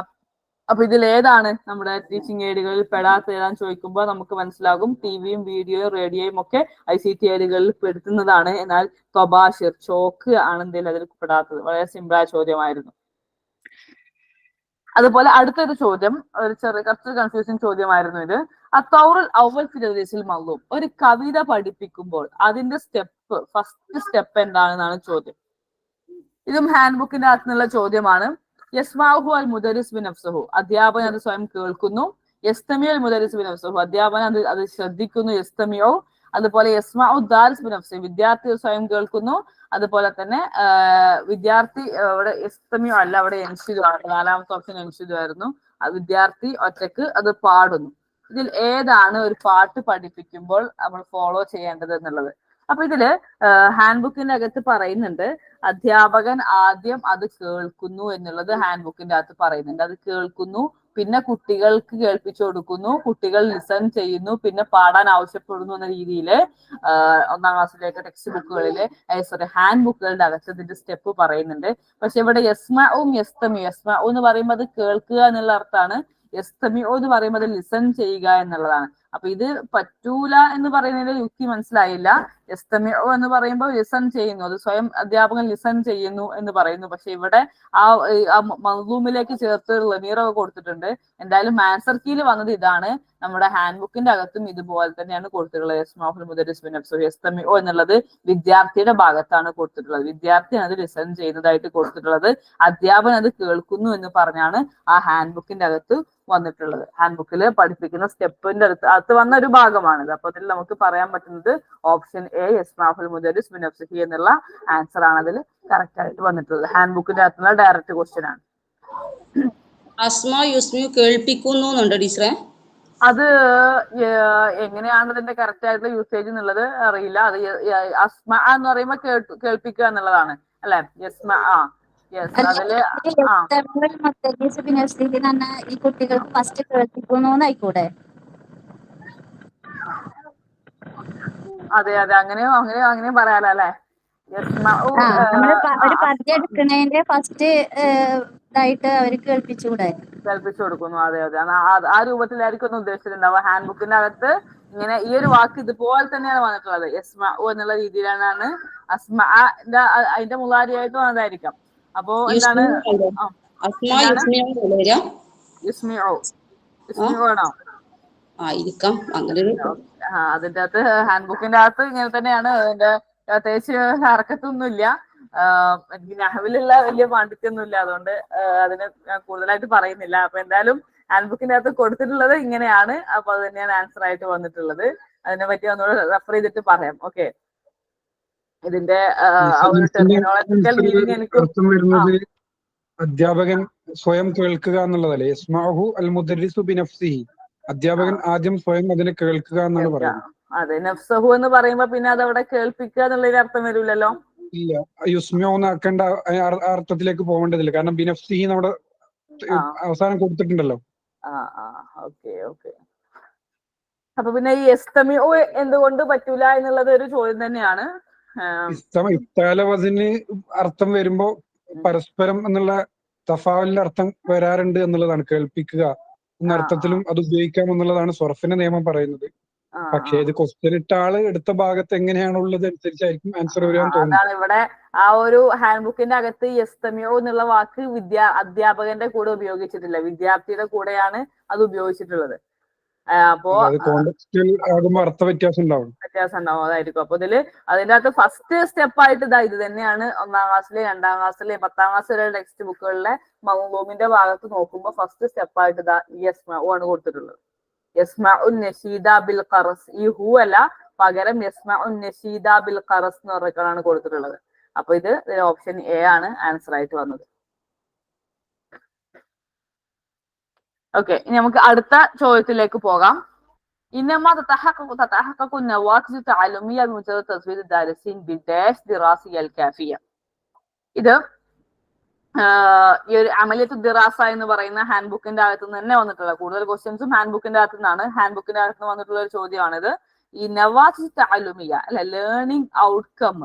അപ്പൊ ഇതിൽ ഏതാണ് നമ്മുടെ ടീച്ചിങ് എയ്ഡുകളിൽ പെടാത്ത ഏതാന്ന് ചോദിക്കുമ്പോൾ നമുക്ക് മനസ്സിലാകും TVയും വീഡിയോയും റേഡിയോയും ഒക്കെ ICT എയ്ഡുകളിൽ പെടുത്തുന്നതാണ്. എന്നാൽ തബാഷിർ, ചോക്ക് ആണ് എന്തെങ്കിലും അതിൽ പെടാത്തത്. വളരെ സിമ്പിളായ ചോദ്യമായിരുന്നു. അതുപോലെ അടുത്തൊരു ചോദ്യം, ഒരു കുറച്ച് കൺഫ്യൂസിങ് ചോദ്യമായിരുന്നു ഇത്. അത്തൗറുൽ അവൽ ഫിൽ മഗ്ലൂം, ഒരു കവിത പഠിപ്പിക്കുമ്പോൾ അതിന്റെ ഫസ്റ്റ് സ്റ്റെപ്പ് എന്താണെന്നാണ് ചോദ്യം. ഇതും ഹാൻഡ് ബുക്കിന്റെ അകത്തുനിന്നുള്ള ചോദ്യമാണ്. യസ്മാഉഹു അൽ മുദരിസ് ബിനഫ്സുഹു, അധ്യാപകൻ അത് സ്വയം കേൾക്കുന്നു. യസ്തമിഉ അൽ മുദരിസ് ബിനഫ്സുഹു, അധ്യാപകൻ അത് ശ്രദ്ധിക്കുന്നു. യസ്തമിഉ. അതുപോലെ യസ്മാഉ ദാരിസ് ബിനഫ്സുഹു, വിദ്യാർത്ഥി സ്വയം കേൾക്കുന്നു. അതുപോലെ തന്നെ വിദ്യാർത്ഥി അവിടെ യസ്തമിഉ അല്ല, അവിടെ എൻഷിദു ആണ്. 4ാമത്തെ ഓപ്ഷൻ എൻഷിദു ആയിരുന്നു. വിദ്യാർത്ഥി ഒറ്റക്ക് അത് പാടുന്നു. ഇതിൽ ഏതാണ് ഒരു പാട്ട് പഠിപ്പിക്കുമ്പോൾ നമ്മൾ ഫോളോ ചെയ്യേണ്ടത് എന്നുള്ളത്? അപ്പൊ ഇതില് ഹാൻഡ് ബുക്കിന്റെ അകത്ത് പറയുന്നുണ്ട് അധ്യാപകൻ ആദ്യം അത് കേൾക്കുന്നു എന്നുള്ളത് ഹാൻഡ് ബുക്കിന്റെ അകത്ത് പറയുന്നുണ്ട്. അത് കേൾക്കുന്നു, പിന്നെ കുട്ടികൾക്ക് കേൾപ്പിച്ചു കൊടുക്കുന്നു, കുട്ടികൾ ലിസൺ ചെയ്യുന്നു, പിന്നെ പാടാൻ ആവശ്യപ്പെടുന്നു എന്ന രീതിയിൽ 1ാം ക്ലാസ്സിലേക്ക് ടെക്സ്റ്റ് ബുക്കുകളിലെ ഹാൻഡ് ബുക്കുകളുടെ അകത്ത് ഇതിന്റെ സ്റ്റെപ്പ് പറയുന്നുണ്ട്. പക്ഷെ ഇവിടെ യസ്മഉം യസ്തമിഉ, യസ്മഉ എന്ന് പറയുമ്പോൾ അത് കേൾക്കുക എന്നുള്ള അർത്ഥമാണ്. യസ്തമിഉ എന്ന് പറയുമ്പോൾ അത് ലിസൺ ചെയ്യുക എന്നുള്ളതാണ്. അപ്പൊ ഇത് പറ്റൂല എന്ന് പറയുന്നതിന്റെ യുക്തി മനസ്സിലായില്ല. യസ്തമിഉ എന്ന് പറയുമ്പോൾ ലിസൺ ചെയ്യുന്നു, അത് സ്വയം അധ്യാപകൻ ലിസൺ ചെയ്യുന്നു എന്ന് പറയുന്നു. പക്ഷെ ഇവിടെ ആ മദ്ലൂമിലേക്ക് ചേർത്ത് ലമീറൊക്കെ കൊടുത്തിട്ടുണ്ട്. എന്തായാലും ആൻസർ കീയിൽ വന്നത് ഇതാണ്. നമ്മുടെ ഹാൻഡ് ബുക്കിന്റെ അകത്തും ഇതുപോലെ തന്നെയാണ് കൊടുത്തിട്ടുള്ളത്. യസ്മാഉൽ മുദരിസ് ബിനഫ്സുഹു, യസ്തമിഉ എന്നുള്ളത് വിദ്യാർത്ഥിയുടെ ഭാഗത്താണ് കൊടുത്തിട്ടുള്ളത്. വിദ്യാർത്ഥിയാണ് അത് ലിസൺ ചെയ്യുന്നതായിട്ട് കൊടുത്തിട്ടുള്ളത്. അധ്യാപകൻ അത് കേൾക്കുന്നു എന്ന് പറഞ്ഞാണ് ആ ഹാൻഡ് ബുക്കിന്റെ അകത്ത് വന്നിട്ടുള്ളത്. ഹാൻഡ് ബുക്കിൽ പഠിപ്പിക്കുന്ന സ്റ്റെപ്പിന്റെ അകത്ത് വന്ന ഒരു ഭാഗമാണിത്. അപ്പൊ അതിൽ നമുക്ക് പറയാൻ പറ്റുന്നത് ഓപ്ഷൻ എ, യസ്മാഉൽ മുദരിസ് ബിനഫ്സിഹി എന്നുള്ള ആൻസർ ആണ് അതിൽ കറക്റ്റ് ആയിട്ട് വന്നിട്ടുള്ളത്. ഹാൻഡ് ബുക്കിന്റെ അകത്തുള്ള ഡയറക്റ്റ് ക്വസ്റ്റ്യൻ ആണ്. അസ്മ യുസ്മിയു കേൾപ്പിക്കുന്നു ടീച്ചറെ. അത് എങ്ങനെയാണ് അതിന്റെ കറക്റ്റ് ആയിട്ടുള്ള യൂസേജ് എന്നുള്ളത് അറിയില്ല. അത് അസ്മ എന്ന് പറയുമ്പോൾ കേൾപ്പിക്കുക എന്നുള്ളതാണ് അല്ലെ? യസ്മ. അതില് ഈ കുട്ടികൾക്ക് ഫസ്റ്റ് കേൾപ്പിക്കുന്നൂന്നായിക്കൂടെ? അതെ അങ്ങനെയും പറയാലോ അല്ലെ? ഒരു പദ്യം എടുക്കണേന്റെ ഫസ്റ്റ് ഇതായിട്ട് അവര് കേൾപ്പിച്ചു കൊടുക്കുന്നു. അതെ ആ രൂപത്തിലായിരിക്കും ഉദ്ദേശിച്ചിട്ടുണ്ടാവുക. ഹാൻഡ് ബുക്കിന്റെ അകത്ത് ഇങ്ങനെ ഈ ഒരു വാക്ക് ഇതുപോലെ തന്നെയാണ് വന്നിട്ടുള്ളത്. യസ്മഉ എന്നുള്ള രീതിയിലാണ് അതിന്റെ മുളാരിയായിട്ട് വന്നതായിരിക്കാം. അപ്പോ എന്താണ് യുസ്മിഉ ആണോ? അതിന്റെ അകത്ത് ഹാൻഡ് ബുക്കിന്റെ അകത്ത് ഇങ്ങനെ തന്നെയാണ്. അതിന്റെ പ്രത്യേകിച്ച് ഹർക്കത്തൊന്നുമില്ല. എനിക്ക് നഹ്വിലുള്ള വലിയ പാണ്ഡിത്യമൊന്നുമില്ല, അതുകൊണ്ട് അതിന് കൂടുതലായിട്ട് പറയുന്നില്ല. അപ്പൊ എന്തായാലും ഹാൻഡ് ബുക്കിന്റെ അകത്ത് കൊടുത്തിട്ടുള്ളത് ഇങ്ങനെയാണ്. അപ്പൊ അത് തന്നെയാണ് ആൻസർ ആയിട്ട് വന്നിട്ടുള്ളത്. അതിനെ പറ്റി ഒന്നുകൂടെ റെഫർ ചെയ്തിട്ട് പറയാം. ഓക്കെ, ഇതിന്റെ ടെർമിനോളജിക്കൽ മീനിങ് എനിക്ക് അധ്യാപകൻ സ്വയം കേൾക്കുക എന്നുള്ളതല്ലേ? യസ്മഉഹു അൽ മുദരിസു ബിനഫ്സിഹി, അധ്യാപകൻ ആദ്യം സ്വയം അതിനെ കേൾക്കുക എന്നാണ് പറയുന്നത്. അതെ, നഫ്സഹു എന്ന് പറയുമ്പോ പിന്നെ അത് അവിടെ കേൾപ്പിക്കുക എന്നുള്ളൊരു അർത്ഥം വരില്ലല്ലോ. ഇല്ല, യുസ്മിഉ ആക്കേണ്ട അർത്ഥത്തിലേക്ക് പോകേണ്ടതില്ല. കാരണം ബിനഫ്സിഹി നമ്മുടെ അവസാനം കൊടുത്തിട്ടുണ്ടല്ലോ. ഓക്കെ. അപ്പൊ പിന്നെ ഈ യസ്തമിഉ എന്തുകൊണ്ട് പറ്റൂല എന്നുള്ളത് ഒരു ചോദ്യം തന്നെയാണ്. ഇസ്താലവസിന് അർത്ഥം വരുമ്പോ പരസ്പരം എന്നുള്ള തഫാവലിന്റെ അർത്ഥം വരാറുണ്ട് എന്നുള്ളതാണ്. കേൾപ്പിക്കുക എന്ന അർത്ഥത്തിലും അത് ഉപയോഗിക്കാം എന്നുള്ളതാണ് സർഫിന്റെ നിയമം പറയുന്നത്. പക്ഷേ ഇത് ക്വസ്റ്റ്യൻ ഇട്ട ആള് എടുത്ത ഭാഗത്ത് എങ്ങനെയാണുള്ളത് അനുസരിച്ചായിരിക്കും ആൻസർ വരാൻ തോന്നുന്നത്. അതാണ് ഇവിടെ ആ ഒരു ഹാൻഡ് ബുക്കിന്റെ അകത്ത് യസ്തമിഉ എന്നുള്ള വാക്ക് അധ്യാപകന്റെ കൂടെ ഉപയോഗിച്ചിട്ടില്ല, വിദ്യാർത്ഥിയുടെ കൂടെയാണ് അത് ഉപയോഗിച്ചിട്ടുള്ളത്. അപ്പോ കോണ്ടെക്സ്റ്റിൽ ആകുമ്പോ അർത്ഥ വ്യത്യാസം ഉണ്ടാവും. അതായിരിക്കും. അപ്പൊ അതിന്റെ അകത്ത് ഫസ്റ്റ് സ്റ്റെപ്പ് ആയിട്ട് ഇത് തന്നെയാണ് 1ാം ക്ലാസ്സിലെ 2ാം ക്ലാസ്സിലെ 10ാം ക്ലാസ് വരെ ടെക്സ്റ്റ് ബുക്കുകളിലെ മൗലൂമിന്റെ ഭാഗത്ത് നോക്കുമ്പോൾ ഫസ്റ്റ് സ്റ്റെപ്പ് ആയിട്ട് യസ്മഉ ആണ് കൊടുത്തിട്ടുള്ളത്. യസ്മഉ നശീദ ബിൽ ഖറസ്, ഈ ഹു അല്ല, പകരം യസ്മഉ നശീദ ബിൽ ഖറസ് എന്ന് പറഞ്ഞിട്ടാണ് കൊടുത്തിട്ടുള്ളത്. അപ്പൊ ഇത് ഓപ്ഷൻ എ ആണ് ആൻസർ ആയിട്ട് വന്നത്. ഓക്കെ, ഇനി നമുക്ക് അടുത്ത ചോദ്യത്തിലേക്ക് പോകാം. إنما تتحقق النواتج التعلمية بمجرد تزويد الدارسين بالداش دراسية الكافية. ഇത് ഈ ഒരു അമലിയത്ത് ദിറാസ എന്ന് പറയുന്ന ഹാൻഡ് ബുക്കിന്റെ അകത്ത് നിന്ന് തന്നെ വന്നിട്ടുള്ള കൂടുതൽ ക്വസ്റ്റ്യൻസും ഹാൻഡ് ബുക്കിന്റെ അകത്ത് നിന്നാണ്. ഹാൻഡ് ബുക്കിന്റെ അകത്ത് നിന്ന് വന്നിട്ടുള്ള ഒരു ചോദ്യമാണിത്. ഈ നവാജ് തഅലുമിയ അല്ലെ ലേണിംഗ് ഔട്ട്കം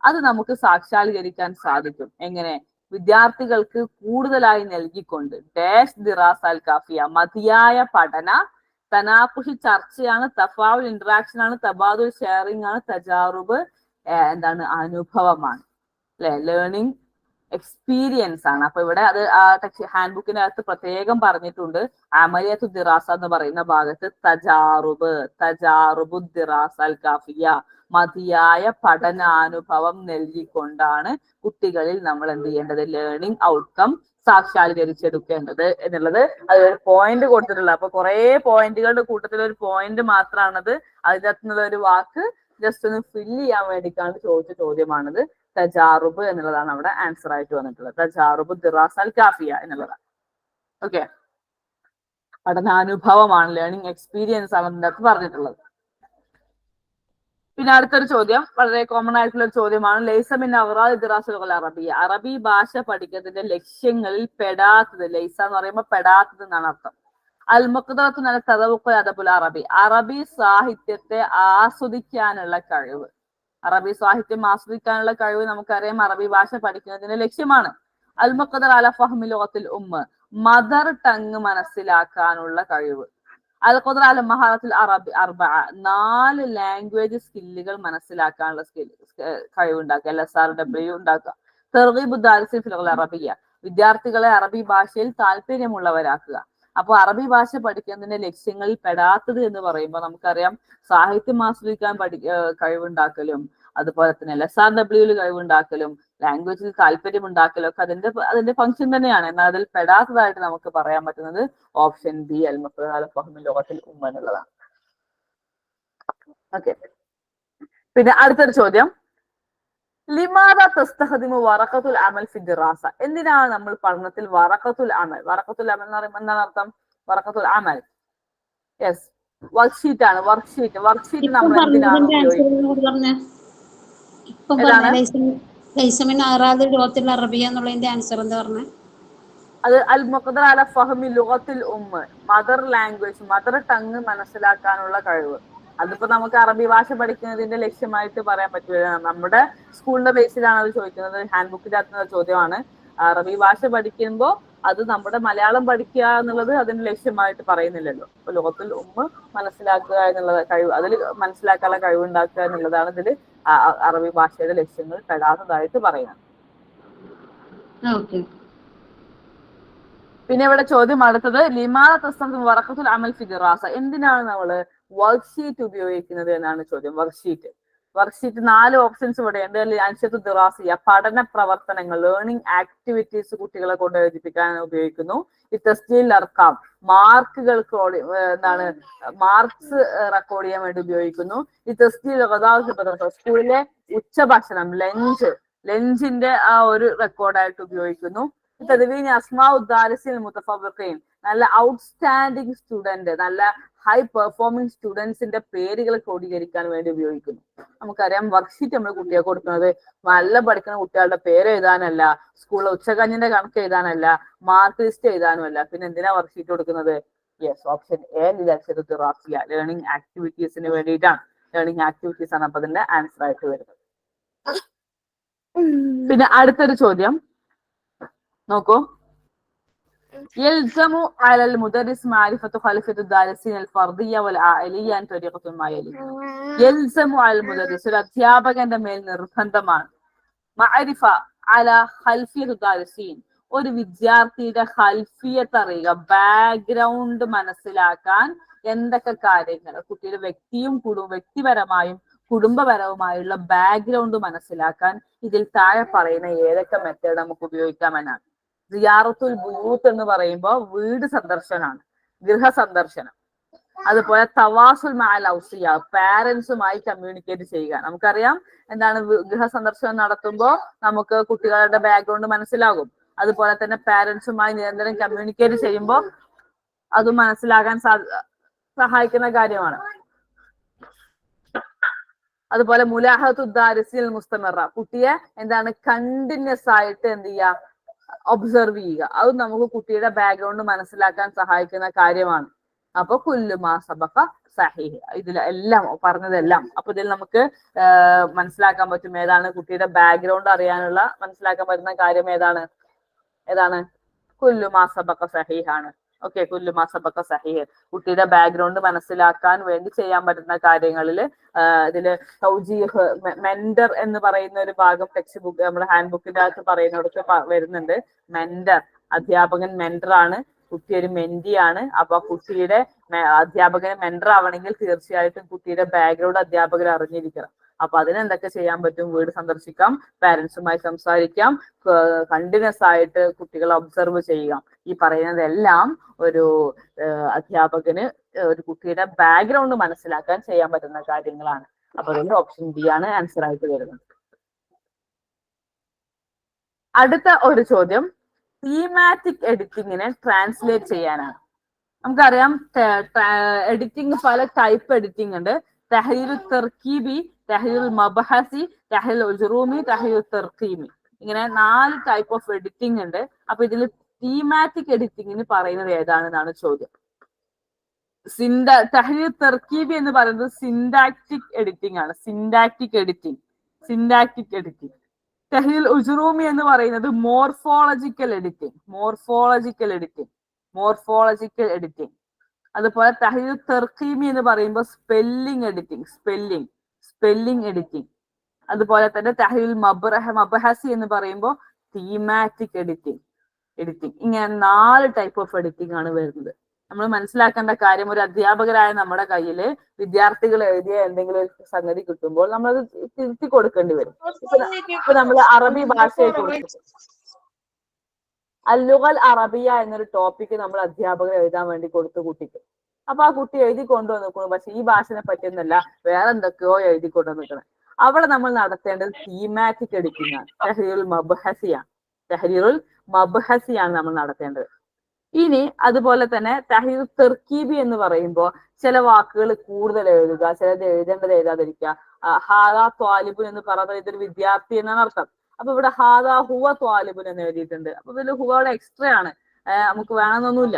അത് നമുക്ക് സാക്ഷാത്കരിക്കാൻ സാധിക്കും. എങ്ങനെ? വിദ്യാർത്ഥികൾക്ക് കൂടുതലായി നൽകിക്കൊണ്ട് ഡാഷ് ദിറാസ അൽ കാഫിയ മതിയായ പഠന, തനാഖുഷ് ചർച്ചയാണ്, തഫാവുൽ ഇന്ററാക്ഷൻ ആണ്, തബാദുൽ ഷെയറിംഗ് ആണ്, തജാറുബ് എന്താണ് അനുഭവമാണ് അല്ലെ, ലേണിംഗ് എക്സ്പീരിയൻസ് ആണ്. അപ്പൊ ഇവിടെ അത് ഹാൻഡ് ബുക്കിന്റെ അകത്ത് പ്രത്യേകം പറഞ്ഞിട്ടുണ്ട്. അമലിയത്തു ദിറാസ എന്ന് പറയുന്ന ഭാഗത്ത് തജാറുബു ദിറാസ അൽ കാഫിയ മതിയായ പഠനാനുഭവം നൽകിക്കൊണ്ടാണ് കുട്ടികളിൽ നമ്മൾ എന്ത് ചെയ്യേണ്ടത്, ലേണിംഗ് ഔട്ട്കം സാക്ഷാത്കരിച്ചെടുക്കേണ്ടത് എന്നുള്ളത് അതൊരു പോയിന്റ് കൊടുത്തിട്ടുള്ളത്. അപ്പൊ കുറെ പോയിന്റുകളുടെ കൂട്ടത്തിൽ ഒരു പോയിന്റ് മാത്രമാണത്. അതിനകത്ത് നിന്നുള്ള ഒരു വാക്ക് ജസ്റ്റ് ഒന്ന് ഫില്ല് ചെയ്യാൻ വേണ്ടിയിട്ടാണ് ചോദിച്ച ചോദ്യമാണിത്. തജാറുബ് എന്നുള്ളതാണ് അവിടെ ആൻസർ ആയിട്ട് വന്നിട്ടുള്ളത്. തജാറുബ് ദിറാസ അൽ കാഫിയ എന്നുള്ളതാണ്. ഓക്കെ, പഠനാനുഭവമാണ്, ലേണിംഗ് എക്സ്പീരിയൻസ് ആണ് അതിനകത്ത് പറഞ്ഞിട്ടുള്ളത്. പിന്നെ അടുത്തൊരു ചോദ്യം വളരെ കോമൺ ആയിട്ടുള്ള ഒരു ചോദ്യമാണ്. ലൈസമിൻ അവറാദ് ദിറാസത്തുൽ അറബിയ, അറബി ഭാഷ പഠിക്കുന്നതിന്റെ ലക്ഷ്യങ്ങളിൽ പെടാത്തത്. ലൈസ എന്ന് പറയുമ്പോൾ പെടാത്തത് എന്നാണ് അർത്ഥം. അൽ മുഖ്ദറത്തു അല തദവുഖുൽ അദബുൽ അറബി, അറബി സാഹിത്യത്തെ ആസ്വദിക്കാനുള്ള കഴിവ്. അറബി സാഹിത്യം ആസ്വദിക്കാനുള്ള കഴിവ് നമുക്കറിയാം അറബി ഭാഷ പഠിക്കുന്നതിന്റെ ലക്ഷ്യമാണ്. അൽ മുഖ്ദറ അല ഫഹ്മി ലുഗത്തിൽ ഉമ്മ, മദർ ടങ് മനസ്സിലാക്കാനുള്ള കഴിവ്. അൽ ഖുദ്റ അല മഹാറത്തുൽ അറബി അർബഅ, 4 ലാംഗ്വേജ് സ്കില്ലുകൾ മനസ്സിലാക്കാനുള്ള കഴിവുണ്ടാക്കുക, LSRW ഉണ്ടാക്കുക. തർഗീബു ദാരിസിൻ ഫിൽ അറബിയ, വിദ്യാർത്ഥികളെ അറബി ഭാഷയിൽ താല്പര്യമുള്ളവരാക്കുക. അപ്പൊ അറബി ഭാഷ പഠിക്കുന്നതിന്റെ ലക്ഷ്യങ്ങളിൽ പെടാത്തത് എന്ന് പറയുമ്പോൾ നമുക്കറിയാം സാഹിത്യം ആസ്വദിക്കാൻ കഴിവുണ്ടാക്കലും, അതുപോലെ തന്നെ LSRW കഴിവുണ്ടാക്കലും, ലാംഗ്വേജിൽ താല്പര്യം ഉണ്ടാക്കലും ഒക്കെ അതിന്റെ ഫംഗ്ഷൻ തന്നെയാണ്. എന്നാൽ അതിൽ പെടാത്തതായിട്ട് നമുക്ക് പറയാൻ പറ്റുന്നത് ഓപ്ഷൻ ബി അൽ മുഖ്ദറ അല ഫഹ്മി ലുഗത്തിൽ ഉമ്മ എന്നുള്ളതാണ്. ഓക്കെ, പിന്നെ അടുത്തൊരു ചോദ്യം. ലിമാദ തസ്തഖദിമു വറഖത്തുൽ അമൽ ഫി ദിറാസ, എന്തിനാണ് നമ്മൾ പഠനത്തിൽ വറഖത്തുൽ അമൽ എന്ന് പറയുമ്പോൾ എന്താണ് അർത്ഥം? വറഖത്തുൽ അമൽ യെസ് വർക്ക്ഷീറ്റ് ആണ്. വർക്ക്ഷീറ്റ് നമ്മൾ എന്തിനാണ് ഉപയോഗിക്കുന്നത്? അത് അൽ മുഖ്ദറ അല ഫഹ്മി ലുഗത്തിൽ ഉമ്മ, മദർ ലാംഗ്വേജ്, മദർ ടങ് മനസ്സിലാക്കാനുള്ള കഴിവ്. അതിപ്പോ നമുക്ക് അറബി ഭാഷ പഠിക്കുന്നതിന്റെ ലക്ഷ്യമായിട്ട് പറയാൻ പറ്റില്ല. നമ്മുടെ സ്കൂളിന്റെ ബേസിലാണ് അത് ചോദിക്കുന്നത്. ഹാൻഡ് ബുക്കിന്റെ അകത്തുള്ള ചോദ്യമാണ്. അറബി ഭാഷ പഠിക്കുമ്പോൾ അത് നമ്മുടെ മലയാളം പഠിക്കുക എന്നുള്ളത് അതിന്റെ ലക്ഷ്യമായിട്ട് പറയുന്നില്ലല്ലോ. അപ്പൊ ലോകത്തിൽ ഉമ്മ മനസ്സിലാക്കുക എന്നുള്ള കഴിവ്, അതിൽ മനസ്സിലാക്കാനുള്ള കഴിവുണ്ടാക്കുക എന്നുള്ളതാണ് ഇതിൽ അറബി ഭാഷയുടെ ലക്ഷ്യങ്ങൾ പെടാത്തതായിട്ട് പറയുന്നത്. പിന്നെ ഇവിടെ ചോദ്യം അടുത്തത് ലിമാദ തസ്തഖദിമു വറഖത്തുൽ അമൽ ഫി ദിറാസ, എന്തിനാണ് നമ്മള് വർക്ക്ഷീറ്റ് ഉപയോഗിക്കുന്നത് എന്നാണ് ചോദ്യം. വർക്ക്ഷീറ്റ് 4 ഓപ്ഷൻസ് ഇവിടെ ഉണ്ട്. അൻഷത്തു ദിറാസിയ, പഠന പ്രവർത്തനങ്ങൾ, ലേണിംഗ് ആക്ടിവിറ്റീസ് കുട്ടികളെ കൊണ്ട് എഴുതിപ്പിക്കാൻ ഉപയോഗിക്കുന്നു. ഈ തസ്ജീൽ അർക്കാം, മാർക്കുകൾക്ക് മാർക്സ് റെക്കോർഡ് ചെയ്യാൻ വേണ്ടി ഉപയോഗിക്കുന്നു. ഈ തസ്ജീൽ സ്കൂളിലെ ഉച്ചഭക്ഷണം, ലഞ്ചിന്റെ ആ ഒരു റെക്കോർഡായിട്ട് ഉപയോഗിക്കുന്നു. തദ്വീൻ അസ്മാഉ ദാരിസിൻ മുതഫവ്വിഖീൻ, നല്ല ഔട്ട്സ്റ്റാൻഡിങ് സ്റ്റുഡന്റ്, നല്ല ഹൈ പെർഫോമിംഗ് സ്റ്റുഡൻസിന്റെ പേരുകൾ ക്രോഡീകരിക്കാൻ വേണ്ടി ഉപയോഗിക്കുന്നു. നമുക്കറിയാം വർക്ക്ഷീറ്റ് നമ്മൾ കുട്ടിയെ കൊടുക്കുന്നത് നല്ല പഠിക്കുന്ന കുട്ടികളുടെ പേര് എഴുതാനല്ല, സ്കൂളിലെ ഉച്ചകഞ്ഞിന്റെ കണക്ക് എഴുതാനല്ല, മാർക്ക് ലിസ്റ്റ് എഴുതാനുമല്ല. പിന്നെ എന്തിനാ വർക്ക്ഷീറ്റ് കൊടുക്കുന്നത്? യെസ് ഓപ്ഷൻ എ ദിറാസിയ, ലേണിംഗ് ആക്ടിവിറ്റീസിന് വേണ്ടിയിട്ടാണ്. ലേണിംഗ് ആക്ടിവിറ്റീസ് ആണ് അപ്പൊ അതിന്റെ ആൻസർ ആയിട്ട് വരുന്നത്. പിന്നെ അടുത്തൊരു ചോദ്യം നോക്കൂ. يلزم على المدرس معرفة خلفية الدارسين الفردية والعائلية عن طريقة ما يلي. يلزم على المدرس, ഒരു അധ്യാപകന്റെ മേൽ നിർബന്ധമാണ് മഅരിഫ അല ഖൽഫിയത്ത് ദാരിസീൻ, ഒരു വിദ്യാർത്ഥിയുടെ ഖൽഫിയത്ത് അറിയുക, ബാക്ക്ഗ്രൗണ്ട് മനസ്സിലാക്കാൻ എന്തൊക്കെ കാര്യങ്ങൾ, കുട്ടിയുടെ വ്യക്തിപരമായും കുടുംബപരവുമായുള്ള ബാക്ക്ഗ്രൗണ്ട് മനസ്സിലാക്കാൻ ഇതിൽ താഴെ പറയുന്ന ഏതൊക്കെ മെത്തേഡ് നമുക്ക് ഉപയോഗിക്കാമെന്നാണ്. സിയാറത്തുൽ ബുയൂത്ത് എന്ന് പറയുമ്പോൾ വീട് സന്ദർശനമാണ്, ഗൃഹസന്ദർശനം. അതുപോലെ തവാസുൽ മഅൽ ഔസിയ, പാരന്റ്സുമായി കമ്മ്യൂണിക്കേറ്റ് ചെയ്യുക. നമുക്കറിയാം എന്താണ് ഗൃഹസന്ദർശനം നടത്തുമ്പോൾ നമുക്ക് കുട്ടികളുടെ ബാക്ക്ഗ്രൗണ്ട് മനസ്സിലാകും. അതുപോലെ തന്നെ പാരന്റ്സുമായി നിരന്തരം കമ്മ്യൂണിക്കേറ്റ് ചെയ്യുമ്പോൾ അത് മനസ്സിലാക്കാൻ സഹായിക്കുന്ന കാര്യമാണ്. അതുപോലെ മുലാഹത്തുദ്ദാരിസിൽ മുസ്തമറ, കുട്ടിയെ എന്താണ് കണ്ടിന്യൂസ് ആയിട്ട് എന്ത് ചെയ്യുക, ഒബ്സർവ് ചെയ്യുക. അത് നമുക്ക് കുട്ടിയുടെ ബാക്ക്ഗ്രൗണ്ട് മനസ്സിലാക്കാൻ സഹായിക്കുന്ന കാര്യമാണ്. അപ്പൊ കുല്ലുമാ സബഖ സഹീഹ്, ഇതിലെല്ലാം പറഞ്ഞതെല്ലാം. അപ്പൊ ഇതിൽ നമുക്ക് മനസ്സിലാക്കാൻ പറ്റും ഏതാണ് കുട്ടിയുടെ ബാക്ക്ഗ്രൗണ്ട് അറിയാനുള്ള മനസ്സിലാക്കാൻ പറ്റുന്ന കാര്യം ഏതാണ് കുല്ലുമാ സബഖ സഹീഹാണ്. ഓക്കെ, കുല്ലുമാ സബഖ സഹീഹ് കുട്ടിയുടെ ബാക്ക്ഗ്രൗണ്ട് മനസ്സിലാക്കാൻ വേണ്ടി ചെയ്യാൻ പറ്റുന്ന കാര്യങ്ങളിൽ ഇതില് തൗജീഹ്, മെന്റർ എന്ന് പറയുന്ന ഒരു ഭാഗം ടെക്സ്റ്റ് ബുക്ക് നമ്മുടെ ഹാൻഡ് ബുക്കിന്റെ അകത്ത് പറയുന്നിടത്ത് വരുന്നുണ്ട്. മെന്റർ, അധ്യാപകൻ മെന്റർ ആണ്, കുട്ടി ഒരു മെന്റിയാണ്. അപ്പൊ കുട്ടിയുടെ അധ്യാപകന് മെന്റർ ആവണമെങ്കിൽ തീർച്ചയായിട്ടും കുട്ടിയുടെ ബാക്ക്ഗ്രൗണ്ട് അധ്യാപകർ അറിഞ്ഞിരിക്കണം. അപ്പൊ അതിനെന്തൊക്കെ ചെയ്യാൻ പറ്റും? വീട് സന്ദർശിക്കാം, പാരന്റ്സുമായി സംസാരിക്കാം, കണ്ടിന്യൂസ് ആയിട്ട് കുട്ടികളെ ഒബ്സർവ് ചെയ്യുക. ഈ പറയുന്നതെല്ലാം ഒരു അധ്യാപകന് ഒരു കുട്ടിയുടെ ബാക്ക്ഗ്രൗണ്ട് മനസ്സിലാക്കാൻ ചെയ്യാൻ പറ്റുന്ന കാര്യങ്ങളാണ്. അപ്പൊ അതുകൊണ്ട് ഓപ്ഷൻ ബി ആണ് ആൻസർ ആയിട്ട് വരുന്നത്. അടുത്ത ഒരു ചോദ്യം തീമാറ്റിക് എഡിറ്റിങ്ങിനെ ട്രാൻസ്ലേറ്റ് ചെയ്യാനാണ്. നമുക്കറിയാം എഡിറ്റിംഗ് പല ടൈപ്പ് എഡിറ്റിംഗ് ഉണ്ട്. തഹ്രീർ തർക്കീബി, തഹ്രീർ മബഹസി, തഹ്രീർ ഉജ്റൂമി, തഹ്രീർ തർക്കീമി, ഇങ്ങനെ 4 ടൈപ്പ് ഓഫ് എഡിറ്റിംഗ് ഉണ്ട്. അപ്പൊ ഇതിൽ തീമാറ്റിക് എഡിറ്റിംഗിന് പറയുന്നത് ഏതാണെന്നാണ് ചോദ്യം. തഹ്രീർ തർക്കീബി എന്ന് പറയുന്നത് സിൻഡാക്റ്റിക് എഡിറ്റിംഗ് ആണ്. Syntactic editing. തഹ്രീർ ഉജ്റൂമി എന്ന് പറയുന്നത് മോർഫോളജിക്കൽ എഡിറ്റിംഗ്. അതുപോലെ തഹ്രീർ തർക്കീമി എന്ന് പറയുമ്പോൾ സ്പെല്ലിംഗ് എഡിറ്റിംഗ്. അതുപോലെ തന്നെ തഹ്രീർ മബഹസി എന്ന് പറയുമ്പോൾ തീമാറ്റിക് എഡിറ്റിംഗ്. ഇങ്ങനെ 4 ടൈപ്പ് ഓഫ് എഡിറ്റിംഗ് ആണ് വരുന്നത്. നമ്മൾ മനസ്സിലാക്കേണ്ട കാര്യം, ഒരു അധ്യാപകരായ നമ്മുടെ കയ്യിൽ വിദ്യാർത്ഥികൾ എഴുതിയ എന്തെങ്കിലും ഒരു സംഗതി കിട്ടുമ്പോൾ നമ്മളത് തിരുത്തി കൊടുക്കേണ്ടി വരും. ഇപ്പൊ നമ്മൾ അറബി ഭാഷയെ കുറിച്ച് അല്ലുഗൽ അറബിയ എന്നൊരു ടോപ്പിക്ക് നമ്മൾ അധ്യാപകർ എഴുതാൻ വേണ്ടി കൊടുത്തു കുട്ടിക്ക്. അപ്പൊ ആ കുട്ടി എഴുതി കൊണ്ടുവന്നിരിക്കുന്നു, പക്ഷെ ഈ ഭാഷനെ പറ്റിയൊന്നല്ല, വേറെ എന്തൊക്കെയോ എഴുതി കൊണ്ടുവന്നിരിക്കണം. അവിടെ നമ്മൾ നടത്തേണ്ടത് തീമാറ്റിക് എഡിറ്റിംഗ് ആണ്. തഹ്രീറുൽ മബ്ഹസിയാണ് നമ്മൾ നടത്തേണ്ടത്. ഇനി അതുപോലെ തന്നെ തഹ്രീർ തർക്കീബി എന്ന് പറയുമ്പോൾ ചില വാക്കുകൾ കൂടുതൽ എഴുതുക, ചിലത് എഴുതേണ്ടത് എഴുതാതിരിക്കുക. ഹാദാ ത്വാലിബുൻ എന്ന് പറയുന്നത് ഇതൊരു വിദ്യാർത്ഥി എന്നാണ് അർത്ഥം. അപ്പൊ ഇവിടെ ഹാദാ ഹുവ ത്വാലിബുൻ എന്ന് എഴുതിയിട്ടുണ്ട്. അപ്പൊ ഇതിൽ ഹുവയുടെ എക്സ്ട്രാ ആണ്, നമുക്ക് വേണമെന്നൊന്നുമില്ല.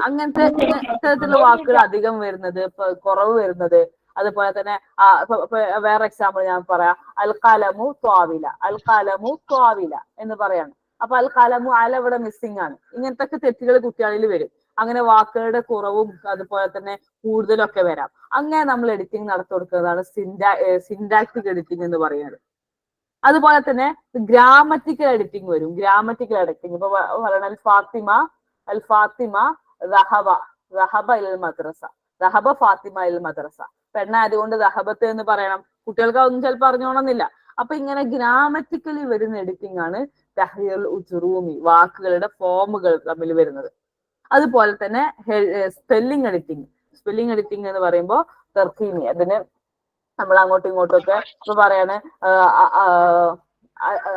അങ്ങനത്തെ ഇത്തരത്തിലുള്ള വാക്കുകൾ അധികം വരുന്നത്, കുറവ് വരുന്നത്. അതുപോലെ തന്നെ വേറെ എക്സാമ്പിൾ ഞാൻ പറയാം, അൽ ഖലമു ത്വാവില എന്ന് പറയാണ്. അപ്പൊ അൽ ഖലമു അല ഇവിടെ മിസ്സിംഗ് ആണ്. ഇങ്ങനത്തെ തെറ്റുകൾ കുട്ടികളിൽ വരും. അങ്ങനെ വാക്കുകളുടെ കുറവും അതുപോലെ തന്നെ കൂടുതലൊക്കെ വരാം. അങ്ങനെ നമ്മൾ എഡിറ്റിംഗ് നടത്തി കൊടുക്കുന്നതാണ് സിൻഡാക്റ്റിക് എഡിറ്റിംഗ് എന്ന് പറയുന്നത്. അതുപോലെ തന്നെ ഗ്രാമറ്റിക്കൽ എഡിറ്റിംഗ് വരും. ഇപ്പൊ പറയണ അൽ ഫാത്തിമ റഹബ ഇൽ മദ്രസ, പെണ്ണായതുകൊണ്ട് റഹബത്ത് എന്ന് പറയണം. കുട്ടികൾക്ക് അതൊന്നും ചിലപ്പോൾ അറിഞ്ഞോണമെന്നില്ല. അപ്പൊ ഇങ്ങനെ ഗ്രാമറ്റിക്കലി വരുന്ന എഡിറ്റിംഗ് ആണ് തഹ്രീർ ഉജ്റൂമി, വാക്കുകളുടെ ഫോമുകൾ തമ്മിൽ വരുന്നത്. അതുപോലെ തന്നെ സ്പെല്ലിംഗ് എഡിറ്റിംഗ് എന്ന് പറയുമ്പോൾ തർക്കീമി, അതിന് നമ്മൾ അങ്ങോട്ടും ഇങ്ങോട്ടും ഒക്കെ ഇപ്പൊ പറയാണ്,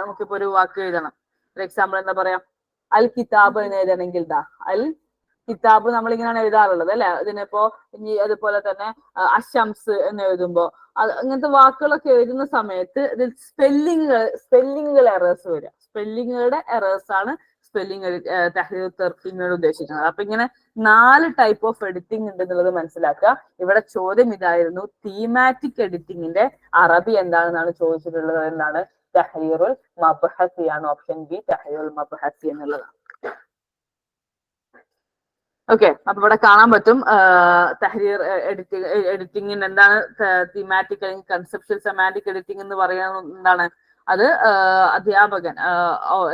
നമുക്കിപ്പോ ഒരു വാക്ക് എഴുതണം. ഒരു എക്സാമ്പിൾ എന്താ പറയാ, അൽ കിതാബ് എന്ന് എഴുതണമെങ്കിൽ അൽ കിതാബ് നമ്മളിങ്ങനെയാണ് എഴുതാറുള്ളത് അല്ലെ. ഇതിനിപ്പോ ഇനി അതുപോലെ തന്നെ അശംസ് എന്ന് എഴുതുമ്പോ അങ്ങനത്തെ വാക്കുകളൊക്കെ എഴുതുന്ന സമയത്ത് ഇതിൽ സ്പെല്ലിങ്ങുകൾ എറേഴ്സ് വരിക. സ്പെല്ലിങ്ങുകളുടെ എറേഴ്സ് ആണ് തഹ്രീർ തർക്കീമിനോട് ഉദ്ദേശിക്കുന്നത്. അപ്പൊ ഇങ്ങനെ 4 ടൈപ്പ് ഓഫ് എഡിറ്റിംഗ് ഉണ്ട് എന്നുള്ളത് മനസ്സിലാക്കുക. ഇവിടെ ചോദ്യം ഇതായിരുന്നു, തീമാറ്റിക് എഡിറ്റിംഗിന്റെ അറബി എന്താണെന്നാണ് ചോദിച്ചിട്ടുള്ളത്. എന്താണ്? തഹ്രീറുൽ മബ്ഹസി ആണ്. ഓപ്ഷൻ ബി തഹ്രീറുൽ മബ്ഹസി എന്നുള്ളതാണ്. ഓക്കെ, അപ്പൊ ഇവിടെ കാണാൻ പറ്റും തഹ്രീർ എഡിറ്റിംഗിന് എന്താണ് തീമാറ്റിക് അല്ലെങ്കിൽ കൺസെപ്ഷ്യൽ സെമാന്റിക് എഡിറ്റിംഗ് എന്ന് പറയുന്നത്. എന്താണ് അത്? അധ്യാപകൻ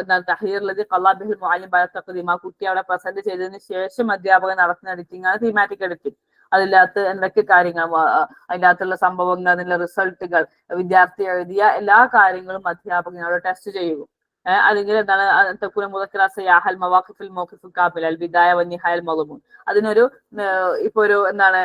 എന്താണ് തഹ്രീറിലത് ഖല്ലാബിഹിൽ മുഅല്ലിം ബഅദ തഖ്ദീം, ആ കുട്ടി അവിടെ പ്രസന്റ് ചെയ്തതിന് ശേഷം അധ്യാപകൻ നടത്തുന്ന എഡിറ്റിംഗ് ആണ് തീമാറ്റിക് എഡിറ്റിംഗ്. അതിനകത്ത് എന്തൊക്കെ കാര്യങ്ങൾ, അതിനകത്തുള്ള സംഭവങ്ങൾ, അതിന്റെ റിസൾട്ടുകൾ, വിദ്യാർത്ഥി എഴുതിയ എല്ലാ കാര്യങ്ങളും അധ്യാപകൻ അവിടെ ടെസ്റ്റ് ചെയ്യുക. അല്ലെങ്കിൽ എന്താണ് തക്കൂന മുദക്കറ സിയാഹൽ മവാഖിഫുൽ മൗഖിഫുൽ കാബിൽ അൽ ബിദായ വന്നിഹായൽ മളമൂൻ. അതിനൊരു ഇപ്പൊ ഒരു എന്താണ്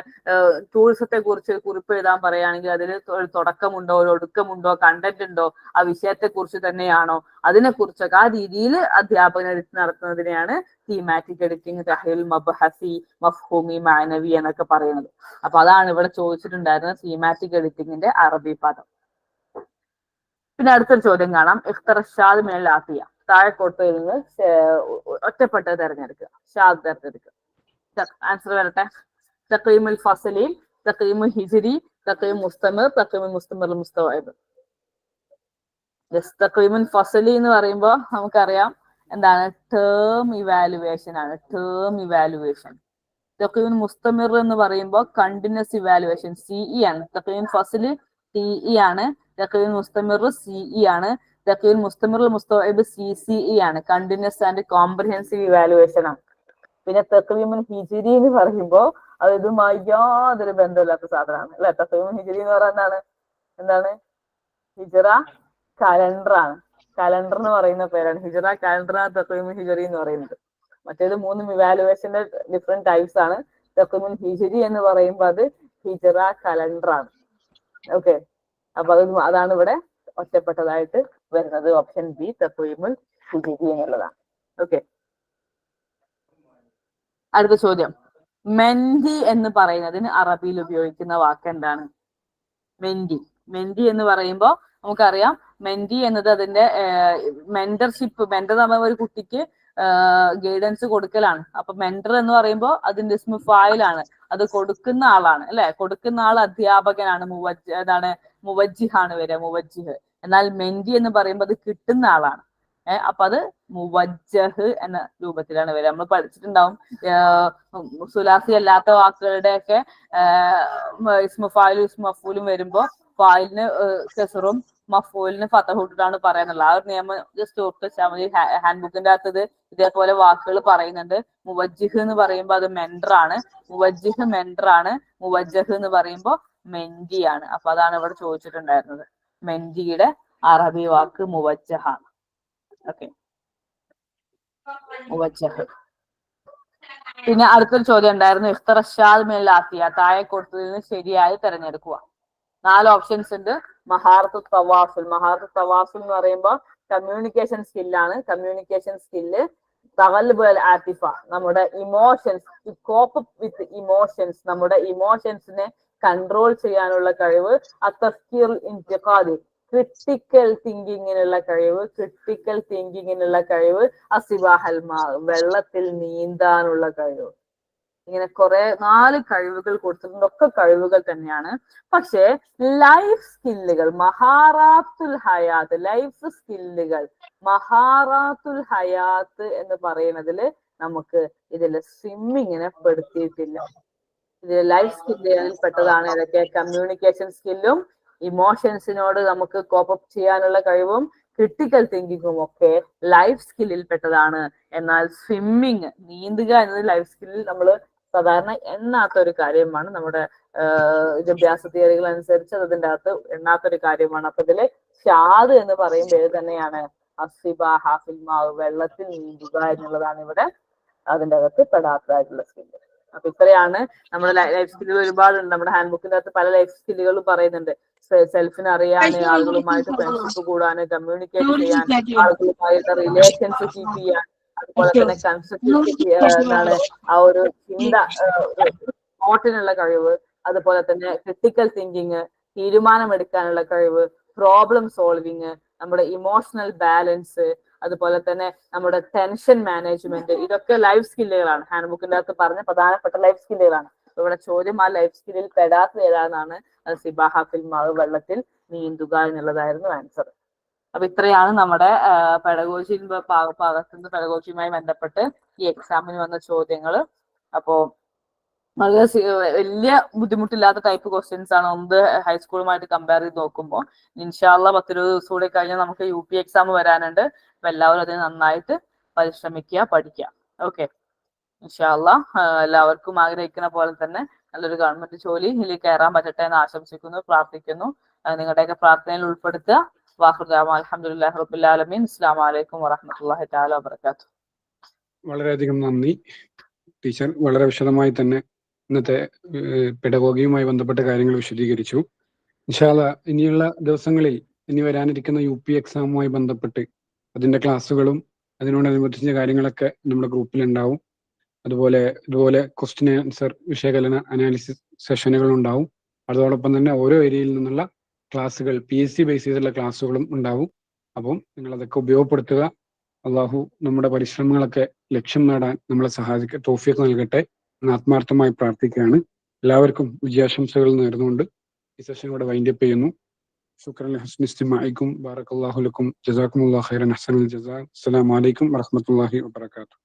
ടൂറിസത്തെ കുറിച്ച് കുറിപ്പ് എഴുതാൻ പറയുകയാണെങ്കിൽ അതിൽ ഒരു തുടക്കമുണ്ടോ, ഒരു ഒടുക്കമുണ്ടോ, കണ്ടന്റ് ഉണ്ടോ, ആ വിഷയത്തെ കുറിച്ച് തന്നെയാണോ, അതിനെ കുറിച്ചൊക്കെ ആ രീതിയിൽ അധ്യാപകൻ എഴുത്ത് നടത്തുന്നതിനെയാണ് തീമാറ്റിക് എഡിറ്റിംഗ്, തഹ്ലീൽ മബ്ഹസി, മഫ്ഹൂമി, മാനവി എന്നൊക്കെ പറയുന്നത്. അപ്പൊ അതാണ് ഇവിടെ ചോദിച്ചിട്ടുണ്ടായിരുന്നത് തീമാറ്റിക് എഡിറ്റിംഗിന്റെ അറബി പദം. പിന്നെ അടുത്തൊരു ചോദ്യം കാണാം. ഇഖ്തറ ഷാദ് മിനൽ ആത്തിയ. താഴെ കൊടുത്തതിൽ ഒറ്റപ്പെട്ടത് തിരഞ്ഞെടുക്കുക. ഷാദ് തിരഞ്ഞെടുക്കുക. ആൻസർ വരട്ടെ. തഖീമുൽ ഫസലി, തഖീമുൽ ഹിജ്രി, തഖീം മുസ്തമിർ, തഖീമുൽ മുസ്തമിർ മുസ്തവഇബ്. തഖീമുൽ ഫസലി എന്ന് പറയുമ്പോൾ നമുക്കറിയാം എന്താണ്, ടേം ഇവാലുവേഷൻ ആണ്. Term evaluation. തഖീമുൽ മുസ്തമിർ എന്ന് പറയുമ്പോൾ കണ്ടിന്യൂസ് ഇവാലുവേഷൻ, സിഇ ആണ്. തഖീമുൽ ഫസലി ടിഇ ആണ്. തഖീമുൽ മുസ്തമിർ സിഇ ആണ്. തഖീമുൽ മുസ്തമിർ മുസ്തവഇബ് സിസിഇ ആണ്. കണ്ടിന്യൂസ് ആൻഡ് കോംപ്രിഹെൻസീവ് ഇവാലുവേഷൻ ആണ്. പിന്നെ തഖീമുൽ ഹിജ്രി എന്ന് പറയുമ്പോൾ അത് ഇതുമായി യാതൊരു ബന്ധമില്ലാത്ത സാധനമാണ് അല്ലെ. തഖീമുൽ ഹിജ്രി എന്ന് പറയുന്നത് എന്താണ്? ഹിജ്റ കലണ്ടർ ആണ്. കലണ്ടർ എന്ന് പറയുന്ന പേരാണ് ഹിജ്റ കലണ്ടറാണ് തഖീമുൽ ഹിജ്രി എന്ന് പറയുന്നത്. മറ്റേത് മൂന്നും ഇവാലുവേഷന്റെ ഡിഫറെന്റ് ടൈപ്സ് ആണ്. തഖീമുൽ ഹിജ്രി എന്ന് പറയുമ്പോൾ അത് ഹിജ്റ കലണ്ടർ ആണ്. ഓക്കെ, അപ്പൊ അതാണ് ഇവിടെ ഒറ്റപ്പെട്ടതായിട്ട് വരുന്നത്. ഓപ്ഷൻ ബി തഖീമുൽ ഹിജ്രി എന്നുള്ളതാണ്. ഓക്കെ, അടുത്ത ചോദ്യം. മെൻഡി എന്ന് പറയുന്നതിന് അറബിയിൽ ഉപയോഗിക്കുന്ന വാക്ക് എന്താണ്? മെൻഡി. മെൻഡി എന്ന് പറയുമ്പോൾ നമുക്കറിയാം മെൻഡി എന്നത് അതിന്റെ മെന്റർഷിപ്പ്. മെന്റർ എന്ന് പറയുമ്പോൾ ഒരു കുട്ടിക്ക് ഗൈഡൻസ് കൊടുക്കലാണ്. അപ്പൊ മെന്റർ എന്ന് പറയുമ്പോൾ അതിന്റെ ഇസ്മു ഫായിലാണ്. അത് കൊടുക്കുന്ന ആളാണ് അല്ലെ. കൊടുക്കുന്ന ആൾ അധ്യാപകനാണ്. മുവജ്ജിഹാണ് വരിക, മുവജ്ജിഹ്. എന്നാൽ മെൻഡി എന്ന് പറയുമ്പോൾ അത് കിട്ടുന്ന ആളാണ്. അപ്പൊ അത് മുവജ്ജഹ് എന്ന രൂപത്തിലാണ് വരിക. നമ്മൾ പഠിച്ചിട്ടുണ്ടാവും സുലാസി അല്ലാത്ത വാക്കുകളുടെ ഒക്കെ ഇസ്മു ഫായിലും ഇസ്മു മഫൂലും വരുമ്പോ ഫായിലിന് കെസറും മഫൂലിന് ഫതഹൂട്ടിട്ടാണ് പറയാന്നുള്ളത്. ആ ഒരു നിയമം ജസ്റ്റ് ഓർത്ത് വെച്ചാൽ മതി. ഹാൻഡ് ബുക്കിന്റെ അകത്ത് ഇതേപോലെ വാക്കുകൾ പറയുന്നുണ്ട്. മുവജ്ജിഹ് എന്ന് പറയുമ്പോൾ അത് മെന്റർ ആണ്. മുവജ്ജിഹ് മെന്റർ ആണ്. മുവജ്ജഹ് എന്ന് പറയുമ്പോൾ മെൻഡി ആണ്. അപ്പൊ അതാണ് ഇവിടെ ചോദിച്ചിട്ടുണ്ടായിരുന്നത്. മെൻഡിയുടെ അറബി വാക്ക് മുവജ്ജഹാണ്. ഓക്കെ, മുവജ്ജഹ്. പിന്നെ അടുത്തൊരു ചോദ്യം ഉണ്ടായിരുന്നു. ഇഖ്തറ ഷാദ് മിനൽ ആത്തിയ. താഴെ കൊടുത്തതിൽ നിന്ന് ശരിയായി തിരഞ്ഞെടുക്കുക. 4 ഓപ്ഷൻസ് ഉണ്ട്. മഹാറത്തു തവാസുൽ. മഹാറത്തു തവാസുൽ എന്ന് പറയുമ്പോൾ കമ്മ്യൂണിക്കേഷൻ സ്കില്ലാണ്. Communication skill. തഗല്ലുബുൽ ആതിഫ, നമ്മുടെ ഇമോഷൻസ്, കോപ്പ് വിത്ത് ഇമോഷൻസ്, നമ്മുടെ ഇമോഷൻസിനെ കൺട്രോൾ ചെയ്യാനുള്ള കഴിവ്. അത്തഫ്കീർ ഇൻതിഖാദി, ക്രിട്ടിക്കൽ തിങ്കിങ്ങിനുള്ള കഴിവ്. ക്രിട്ടിക്കൽ തിങ്കിങ്ങിനുള്ള കഴിവ്. അസിബാഹൽ മാ, വെള്ളത്തിൽ നീന്താനുള്ള കഴിവ്. ഇങ്ങനെ കുറെ 4 കഴിവുകൾ കൊടുത്തിട്ടുണ്ട്. ഒക്കെ കഴിവുകൾ തന്നെയാണ്. പക്ഷെ ലൈഫ് സ്കില്ലുകൾ, മഹാറാത്തുൽ ഹയാത്ത്, ലൈഫ് സ്കില്ലുകൾ, മഹാറാത്തുൽ ഹയാത്ത് എന്ന് പറയുന്നതിൽ നമുക്ക് ഇതില് സ്വിമ്മിങ്ങിനെ പെടുത്തിയിട്ടില്ല. ഇതിൽ ലൈഫ് സ്കില്ലുകളിൽ പെട്ടതാണ് ഏതൊക്കെ? കമ്മ്യൂണിക്കേഷൻ സ്കില്ലും ഇമോഷൻസിനോട് നമുക്ക് കോപ്പപ്പ് ചെയ്യാനുള്ള കഴിവും ക്രിട്ടിക്കൽ തിങ്കിങ്ങും ഒക്കെ ലൈഫ് സ്കില്ലിൽ പെട്ടതാണ്. എന്നാൽ സ്വിമ്മിങ്, നീന്തുക എന്നത് ലൈഫ് സ്കില്ലിൽ നമ്മൾ സാധാരണ എണ്ണാത്ത ഒരു കാര്യമാണ്. നമ്മുടെ വിദ്യാഭ്യാസ തിയറികൾ അനുസരിച്ച് അതിന്റെ അകത്ത് എണ്ണാത്തൊരു കാര്യമാണ്. അപ്പൊ ഇതില് ഷാദ് എന്ന് പറയുമ്പോൾ ഏത് തന്നെയാണ്? അസിബാഹ ഫിൽ മാ, വെള്ളത്തിൽ നീന്തുക എന്നുള്ളതാണ് ഇവിടെ അതിന്റെ അകത്ത് പെടാത്തതായിട്ടുള്ള സ്കില്ല്. അപ്പൊ ഇത്രയാണ് നമ്മുടെ ലൈഫ് സ്കില്ലുകൾ. ഒരുപാടുണ്ട്. നമ്മുടെ ഹാൻഡ് ബുക്കിന്റെ അകത്ത് പല ലൈഫ് സ്കില്ലുകളും പറയുന്നുണ്ട്. സെൽഫിനെ അറിയാന്, ആളുകളുമായിട്ട് ഫ്രണ്ട്ഷിപ്പ് കൂടാന്, കമ്മ്യൂണിക്കേറ്റ് ചെയ്യാൻ, ആളുകളുമായിട്ട് റിലേഷൻസ് കീപ്പ് ചെയ്യാൻ, അതുപോലെ തന്നെ കൺസ്ട്രക്റ്റീവ് എന്താണ് ആ ഒരു ചിന്ത, തോട്ടിനുള്ള കഴിവ്, അതുപോലെ തന്നെ ക്രിട്ടിക്കൽ തിങ്കിങ്, തീരുമാനമെടുക്കാനുള്ള കഴിവ്, പ്രോബ്ലം സോൾവിങ്, നമ്മുടെ ഇമോഷണൽ ബാലൻസ്, അതുപോലെ തന്നെ നമ്മുടെ ടെൻഷൻ മാനേജ്മെന്റ്, ഇതൊക്കെ ലൈഫ് സ്കില്ലുകളാണ്. ഹാൻഡ് ബുക്കിന്റെ അകത്ത് പറഞ്ഞ പ്രധാനപ്പെട്ട ലൈഫ് സ്കില്ലുകളാണ്. ഇവിടെ ചോദ്യം ആ ലൈഫ് സ്കില്ലിൽ പെടാത്തത് ഏതാണെന്നാണ്. അത് സിബാഹ ഫിൽ മാ, വെള്ളത്തിൽ നീന്തുക എന്നുള്ളതായിരുന്നു ആൻസർ. അപ്പൊ ഇത്രയാണ് നമ്മുടെ പെഡഗോജി ഭാഗത്തുനിന്ന് പെഡഗോജിയുമായി ബന്ധപ്പെട്ട് ഈ എക്സാമിന് വന്ന ചോദ്യങ്ങൾ. അപ്പോ വളരെ വലിയ ബുദ്ധിമുട്ടില്ലാത്ത ടൈപ്പ് ക്വസ്റ്റ്യൻസ് ആണ്. ഒന്ന് ഹൈസ്കൂളുമായിട്ട് കമ്പയർ ചെയ്ത് നോക്കുമ്പോൾ. ഇൻഷാല്ല 10-20 ദിവസം കൂടി കഴിഞ്ഞാൽ നമുക്ക് UP എക്സാം വരാനുണ്ട്. അപ്പൊ എല്ലാവരും അതിന് നന്നായിട്ട് പരിശ്രമിക്കുക, പഠിക്കുക. ഓക്കെ, ഇൻഷാല്ല എല്ലാവർക്കും ആഗ്രഹിക്കുന്ന പോലെ തന്നെ നല്ലൊരു ഗവൺമെന്റ് ജോലിയിൽ കയറാൻ പറ്റട്ടെ എന്ന് ആശംസിക്കുന്നു, പ്രാർത്ഥിക്കുന്നു. നിങ്ങളുടെയൊക്കെ പ്രാർത്ഥനയിൽ ഉൾപ്പെടുത്തുക. വാഖിറു ദഅവാന അൽഹംദുലില്ലാഹി റബ്ബിൽ ആലമീൻ. അസ്സലാമു അലൈക്കും വറഹ്മത്തുള്ളാഹി തആല വബറകാതുഹു. വളരെയധികം നന്ദി ടീച്ചർ. വളരെ വിശദമായി തന്നെ ഇന്നത്തെ പെഡഗോഗിയുമായി ബന്ധപ്പെട്ട കാര്യങ്ങൾ വിശദീകരിച്ചു. ഇൻഷാ അല്ലാഹ് ഇനിയുള്ള ദിവസങ്ങളിൽ ഇനി വരാനിരിക്കുന്ന UP എക്സാമുമായി ബന്ധപ്പെട്ട് അതിന്റെ ക്ലാസ്സുകളും അതിനോടനുബന്ധിച്ച കാര്യങ്ങളൊക്കെ നമ്മുടെ ഗ്രൂപ്പിൽ ഉണ്ടാവും. ഇതുപോലെ ക്വസ്റ്റ്യൻ ആൻസർ വിശകലന അനാലിസിസ് സെഷനുകൾ ഉണ്ടാവും. അതോടൊപ്പം തന്നെ ഓരോ ഏരിയയിൽ നിന്നുള്ള ക്ലാസ്സുകൾ PSC ബേസ് ചെയ്തുള്ള ക്ലാസ്സുകളും ഉണ്ടാവും. അപ്പം നിങ്ങൾ അതൊക്കെ ഉപയോഗപ്പെടുത്തുക. അള്ളാഹു നമ്മുടെ പരിശ്രമങ്ങളൊക്കെ ലക്ഷ്യം നേടാൻ നമ്മളെ തൗഫീഖ് നൽകട്ടെ എന്ന് ആത്മാർത്ഥമായി പ്രാർത്ഥിക്കുകയാണ്. എല്ലാവർക്കും വിജയാശംസകൾ നേർന്നുകൊണ്ട് ഈ സെഷൻ ഇവിടെ വൈൻഡപ്പ് ചെയ്യുന്നു. ശുക്രൻ ലഹുസ്നി ഇസ്തിമാഇക്കും ബാറകല്ലാഹു ലക്കും ജസാക്കുമുല്ലാഹു ഖൈറൻ അഹ്സനുൽ ജസാ. അസ്സലാമു അലൈക്കും വറഹ്മത്തുള്ളാഹി വബറകാതുഹു.